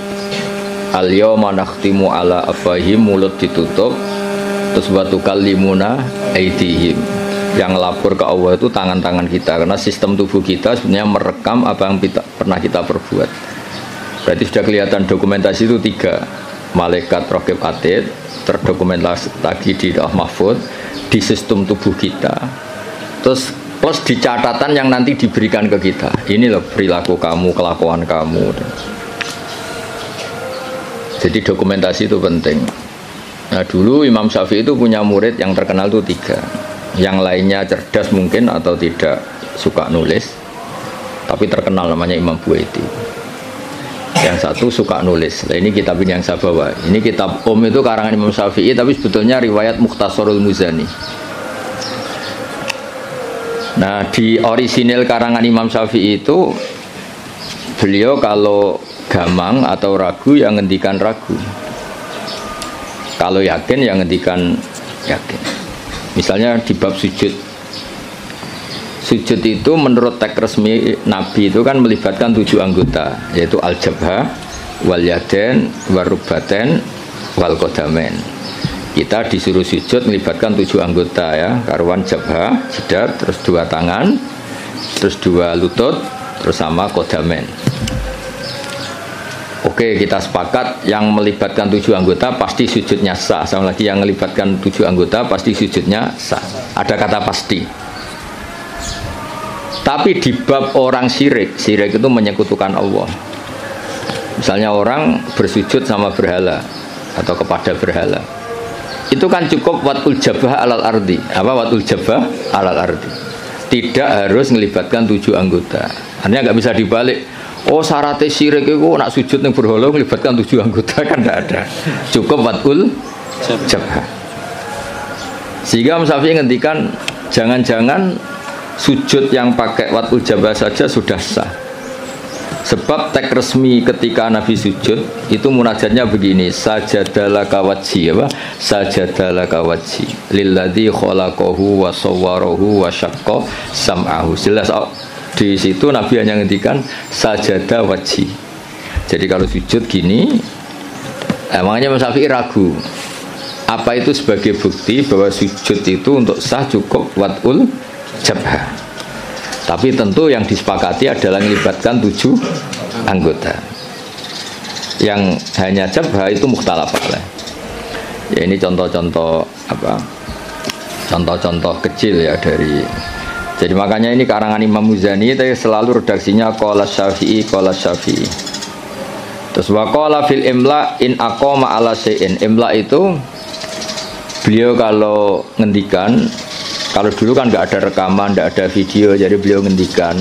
al-yawma nakhtimu ala afwahihim, mulut ditutup, terus wa tukallimuna aydihim, yang lapor ke Allah itu tangan-tangan kita, karena sistem tubuh kita sebenarnya merekam apa yang pernah kita perbuat. Berarti sudah kelihatan dokumentasi itu 3. Malaikat Raqib Atid terdokumentasi lagi di Lauh Mahfuz, di sistem tubuh kita, terus plus di catatan yang nanti diberikan ke kita. Ini loh perilaku kamu, kelakuan kamu. Jadi dokumentasi itu penting. Nah dulu Imam Syafi'i itu punya murid yang terkenal itu 3. Yang lainnya cerdas mungkin atau tidak suka nulis, tapi terkenal namanya Imam Buwaiti. Yang 1 suka nulis. Nah, ini kitab yang saya bawa. Ini kitab itu karangan Imam Syafi'i, tapi sebetulnya riwayat Mukhtasarul Muzani. Nah, di orisinil karangan Imam Syafi'i itu beliau kalau gamang atau ragu yang ngendikan ragu. Kalau yakin yang ngendikan yakin. Misalnya di bab sujud. Sujud itu menurut teks resmi Nabi itu kan melibatkan 7 anggota, yaitu al-jabhah, wal yaden, warubaten, wal qadamain. Kita disuruh sujud melibatkan 7 anggota ya, karuan jabhah, jidat, terus 2 tangan, terus 2 lutut, terus sama qadamain. Oke, kita sepakat yang melibatkan 7 anggota pasti sujudnya sah. Sama lagi yang melibatkan 7 anggota pasti sujudnya sah. Ada kata pasti. Tapi di bab orang syirik itu menyekutukan Allah. Misalnya orang bersujud sama berhala atau kepada berhala, itu kan cukup watul jabah alal ardi. Apa watul jabah alal ardi? Tidak harus melibatkan 7 anggota. Artinya nggak bisa dibalik. Oh syaratnya syirik itu nak sujud yang berhala melibatkan 7 anggota, kan tidak ada. Cukup watul jabah. Sehingga Imam Syafi'i ngendikan jangan-jangan sujud yang pakai watul jabah saja sudah sah. Sebab teks resmi ketika Nabi sujud itu munajatnya begini, sajadalaka wajhi, apa? Sajadalaka wajhi lilladzi khalaqahu wa sawwarahu wa syaqqa sam'ahu. Jelas di situ Nabi hanya ngendikan sajada wajhi. Jadi kalau sujud gini, makanya Imam Syafi'i ragu. Apa itu sebagai bukti bahwa sujud itu untuk sah cukup watul jabah. Tapi tentu yang disepakati adalah melibatkan 7 anggota. Yang hanya jabha itu mukhtalaf alaih. Ya ini contoh-contoh apa? Contoh-contoh kecil ya dari. Jadi makanya ini karangan Imam Muzani tapi selalu redaksinya qala Syafi'i qala Syafi'i. Terus wa qala fil imla in aqama ala syai'in. Imla itu beliau kalau ngendikan, kalau dulu kan nggak ada rekaman, nggak ada video, jadi beliau ngendikan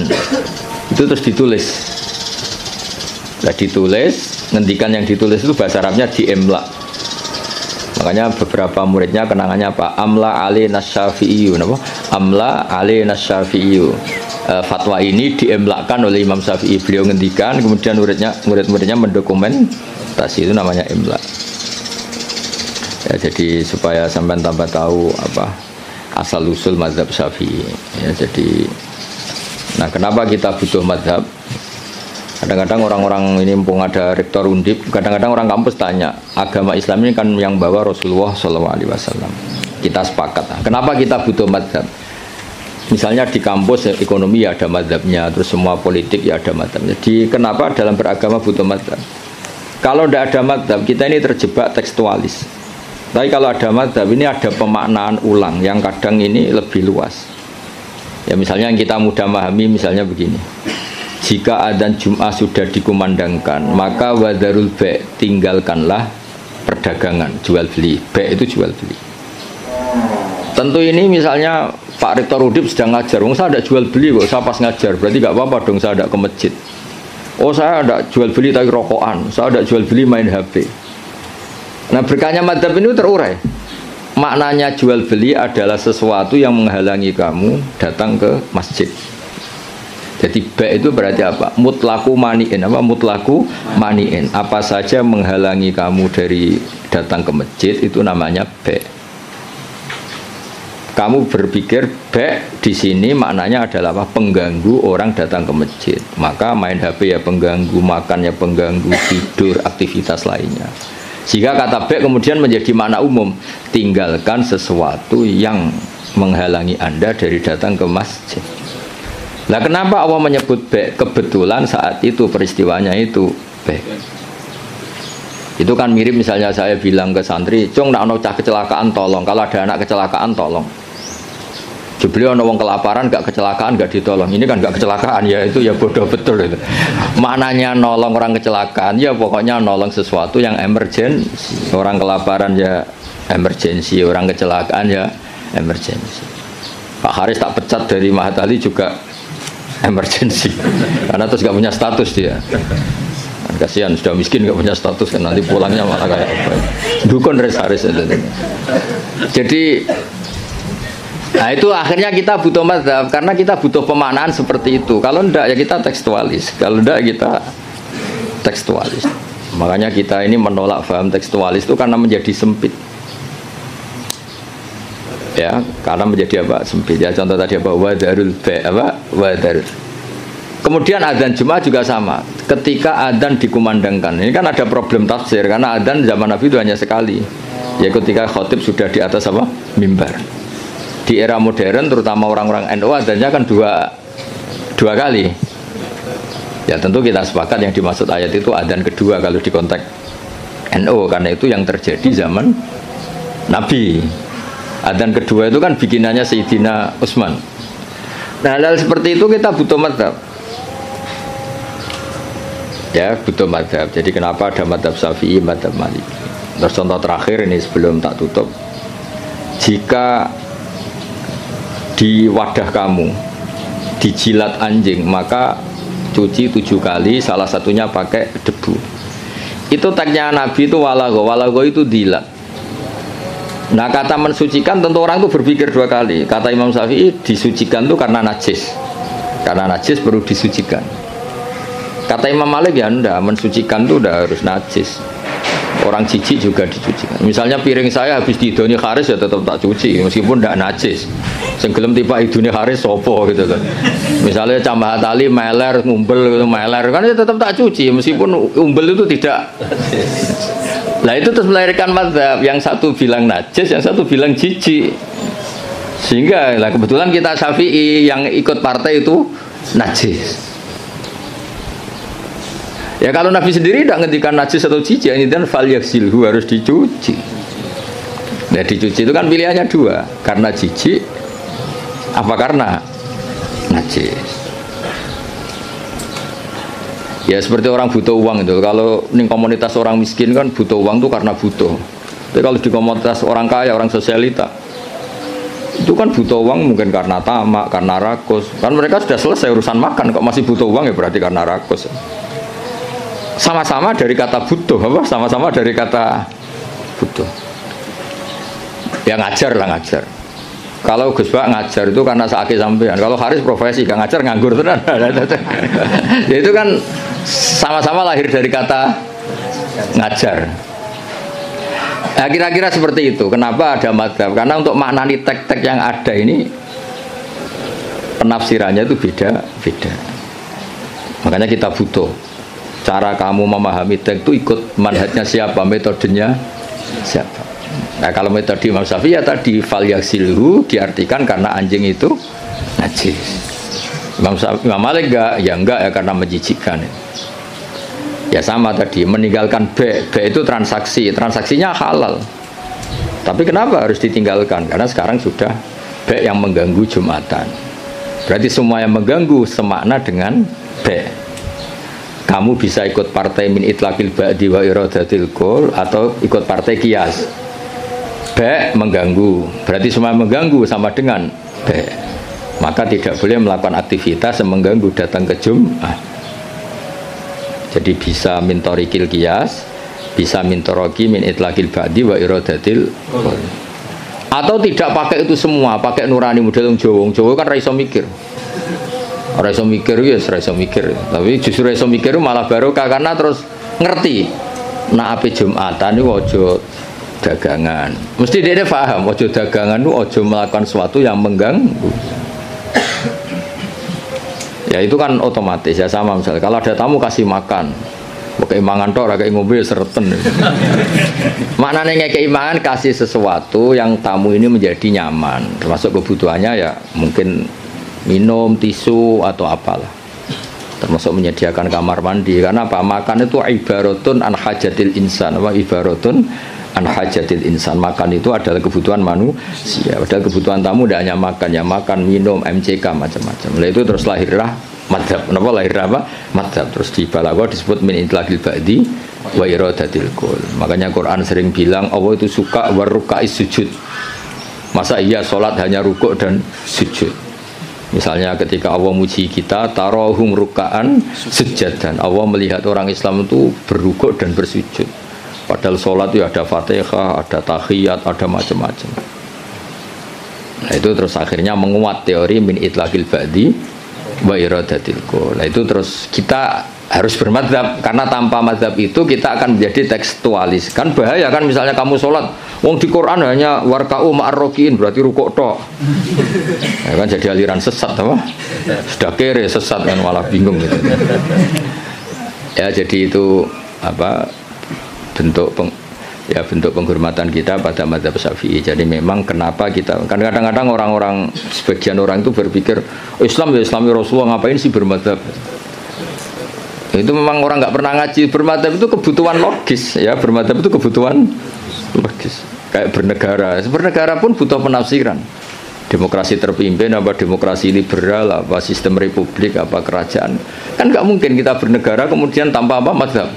itu terus ditulis. Nah ditulis, ngendikan yang ditulis itu bahasa Arabnya diemla. Makanya beberapa muridnya kenangannya apa? Amla ali nasyafi'iyu, apa? Amla ali nasyafi'iyu. Fatwa ini diemlakan oleh Imam Syafi'i. Beliau ngendikan, kemudian murid-muridnya mendokumentasi, itu namanya emla. Ya, jadi supaya sampai tambah tahu apa asal usul mazhab Syafi'i. Ya, jadi, nah kenapa kita butuh mazhab? Kadang-kadang orang-orang ini mumpung ada rektor Undip, kadang-kadang orang kampus tanya, agama Islam ini kan yang bawa Rasulullah SAW. Kita sepakat. Kenapa kita butuh mazhab? Misalnya di kampus ekonomi ya ada mazhabnya, terus semua politik ya ada mazhabnya. Jadi kenapa dalam beragama butuh mazhab? Kalau tidak ada mazhab, kita ini terjebak tekstualis. Tapi kalau ada mazhab ini ada pemaknaan ulang yang kadang ini lebih luas. Ya misalnya yang kita mudah memahami misalnya begini. Jika adzan Jum'ah sudah dikumandangkan, maka wadarul ba', tinggalkanlah perdagangan, jual beli. Ba' itu jual beli. Tentu ini misalnya Pak Rektor Udip sedang ngajar, saya ada jual beli kok, saya pas ngajar, berarti nggak apa-apa dong saya ada ke masjid. Oh saya ada jual beli tapi rokokan, saya ada jual beli main HP. Nah berkahnya madhab ini terurai. Maknanya jual beli adalah sesuatu yang menghalangi kamu datang ke masjid. Jadi ba' itu berarti apa? Mutlaku mani'in. Apa mutlaku mani'in? Apa saja menghalangi kamu dari datang ke masjid itu namanya ba'. Kamu berpikir ba' di sini maknanya adalah apa? Pengganggu orang datang ke masjid. Maka main HP ya pengganggu, makan ya pengganggu, tidur, aktivitas lainnya. Sehingga kata ba' kemudian menjadi makna umum. Tinggalkan sesuatu yang menghalangi Anda dari datang ke masjid. Lah kenapa Allah menyebut ba'? Kebetulan saat itu peristiwanya itu ba'. Itu kan mirip misalnya saya bilang ke santri, "Cung, nak ono cah kecelakaan tolong. Kalau ada anak kecelakaan tolong." Beliau ono wong kelaparan gak kecelakaan gak ditolong. Ini kan gak kecelakaan ya, itu ya bodoh betul itu. Maknanya nolong orang kecelakaan ya pokoknya nolong sesuatu yang emergency. Orang kelaparan ya emergency, orang kecelakaan ya emergency. Pak Haris tak pecat dari Mahatali juga emergency. Karena terus gak punya status dia. Kan kasihan sudah miskin gak punya status kan nanti pulangnya malah kayak apa. Dukun Res Haris itu. Jadi nah itu akhirnya kita butuh mazhab karena kita butuh pemaknaan seperti itu. Kalau enggak ya kita tekstualis. Kalau enggak kita tekstualis. Makanya kita ini menolak paham tekstualis itu karena menjadi sempit. Ya, karena menjadi apa? Sempit. Ya contoh tadi apa? Wadarul ba' apa? Wadarul. Kemudian adzan Jumat juga sama. Ketika adzan dikumandangkan. Ini kan ada problem tafsir karena adzan zaman Nabi itu hanya sekali. Ya ketika khotib sudah di atas apa? Mimbar. Di era modern terutama orang-orang NU adanya kan dua kali. Ya tentu kita sepakat yang dimaksud ayat itu adzan kedua kalau di konteks NU karena itu yang terjadi zaman Nabi. Adzan kedua itu kan bikinannya Sayyidina Utsman. Nah hal seperti itu kita butuh mazhab. Ya butuh madhab. Jadi kenapa ada madhab Syafi'i, madhab Maliki. Terus contoh terakhir ini sebelum tak tutup, jika di wadah kamu dijilat anjing, maka cuci 7 kali, salah satunya pakai debu. Itu tagnya Nabi itu walago itu dilat. Nah kata mensucikan tentu orang itu berpikir 2 kali. Kata Imam Syafi'i disucikan itu karena najis. Karena najis perlu disucikan. Kata Imam Malik ya enggak, mensucikan itu udah harus najis. Orang jijik juga dicucikan. Misalnya piring saya habis didoni kharis ya tetap tak cuci meskipun enggak najis. Senggelem tiba idune kharis sopo gitu kan. Misalnya cambahat tali meler ngumbel gitu meler kan ya tetap tak cuci meskipun umbel itu tidak. Nah itu terus melahirkan mazhab, yang satu bilang najis, yang satu bilang jijik. Sehingga lah kebetulan kita Syafi'i yang ikut partai itu najis. Ya kalau Nabi sendiri tidak ngendikan najis atau jijik, ini dan fal yaksilhu harus dicuci. Nah dicuci itu kan pilihannya 2, karena jijik apa karena najis. Ya seperti orang butuh uang itu. Kalau ini komunitas orang miskin kan butuh uang itu karena butuh. Tapi kalau di komunitas orang kaya, orang sosialita, itu kan butuh uang mungkin karena tamak, karena rakus. Kan mereka sudah selesai urusan makan, kok masih butuh uang ya berarti karena rakus. Sama-sama dari kata butuh, apa? Sama-sama dari kata butuh. Ya ngajar lah ngajar. Kalau Gus Bak ngajar itu karena sakit sampean. Kalau Haris profesi, gak ngajar nganggur tenan. Ya itu kan sama-sama lahir dari kata ngajar. Nah, kira-kira seperti itu. Kenapa ada mazhab? Karena untuk maknani tek-tek yang ada ini penafsirannya itu beda-beda. Makanya kita butuh cara kamu memahami tek itu ikut manhajnya siapa, metodenya siapa. Nah kalau metode Imam Syafi'i ya tadi fal yaksilhu diartikan karena anjing itu najis. Imam Malik enggak ya karena menjijikkan. Ya sama tadi meninggalkan B itu transaksinya halal. Tapi kenapa harus ditinggalkan? Karena sekarang sudah B yang mengganggu Jumatan. Berarti semua yang mengganggu semakna dengan B. Kamu bisa ikut partai min itlaqil ba'di wa iradatil qul atau ikut partai qiyas. B mengganggu, berarti semua mengganggu sama dengan B. Maka tidak boleh melakukan aktivitas yang mengganggu datang ke Jum'ah. Jadi bisa min thariqil qiyas, bisa min thariqi min itlaqil ba'di wa iradatil qul. Atau tidak pakai itu semua, pakai nurani model Jawa kan ra iso mikir. Ora iso mikir ya ora iso mikir. Tapi justru iso mikir malah barokah karena terus ngerti. Nah ape Jumatan niku aja dagangan. Mesti dia paham aja dagangan itu aja melakukan sesuatu yang mengganggu. Ya itu kan otomatis ya sama misalnya kalau ada tamu kasih makan. Pakai mangan tok ora kayak ngombe sereten. Maknanya ngekei mangan kasih sesuatu yang tamu ini menjadi nyaman. Termasuk kebutuhannya ya mungkin minum, tisu atau apalah. Termasuk menyediakan kamar mandi karena apa? Makan itu ibaratun an hajatil insan. Apa ibaratun an hajatil insan. Makan itu adalah kebutuhan manusia. Padahal kebutuhan tamu tidak hanya makan, ya makan, minum, MCK macam-macam. Nah itu terus lahirlah madhab. Kenapa lahir apa? Madhab. Terus di balaghah disebut min itlaqil ba'di wa iradatil qul. Makanya Quran sering bilang Allah itu suka waruka'is sujud. Masa iya sholat hanya rukuk dan sujud? Misalnya ketika Allah muji kita tarahum ruka'an sujadan. Allah melihat orang Islam itu berrukuk dan bersujud. Padahal sholat itu ada Fatihah, ada tahiyat, ada macam-macam. Nah itu terus akhirnya menguat teori min itlaqil ba'di wa iradatil qul. Nah itu terus kita harus bermadzhab karena tanpa mazhab itu kita akan menjadi tekstualis. Kan bahaya kan misalnya kamu sholat, wong di Quran hanya warka'u ma'arrokiin berarti rukuk tok. Ya kan jadi aliran sesat apa? Sudah kere sesat kan malah bingung gitu. Ya jadi itu apa bentuk penghormatan kita pada mazhab Syafi'i. Jadi memang kenapa kita kan kadang-kadang orang-orang sebagian orang itu berpikir Islam ya Islami Rasulullah ngapain sih bermadzhab? Itu memang orang nggak pernah ngaji. Bermadzhab itu kebutuhan logis ya, bermadzhab itu kebutuhan logis. Kayak bernegara pun butuh penafsiran. Demokrasi terpimpin apa demokrasi liberal apa sistem republik apa kerajaan, kan nggak mungkin kita bernegara kemudian tanpa apa mazhab.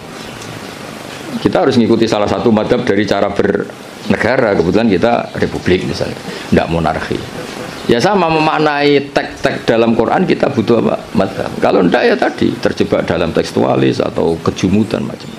Kita harus mengikuti salah satu mazhab dari cara bernegara. Kebetulan kita republik misalnya, nggak monarki. Ya sama memaknai teks-teks dalam Quran kita butuh apa mazhab. Kalau ndak ya tadi terjebak dalam tekstualis atau kejumutan macam.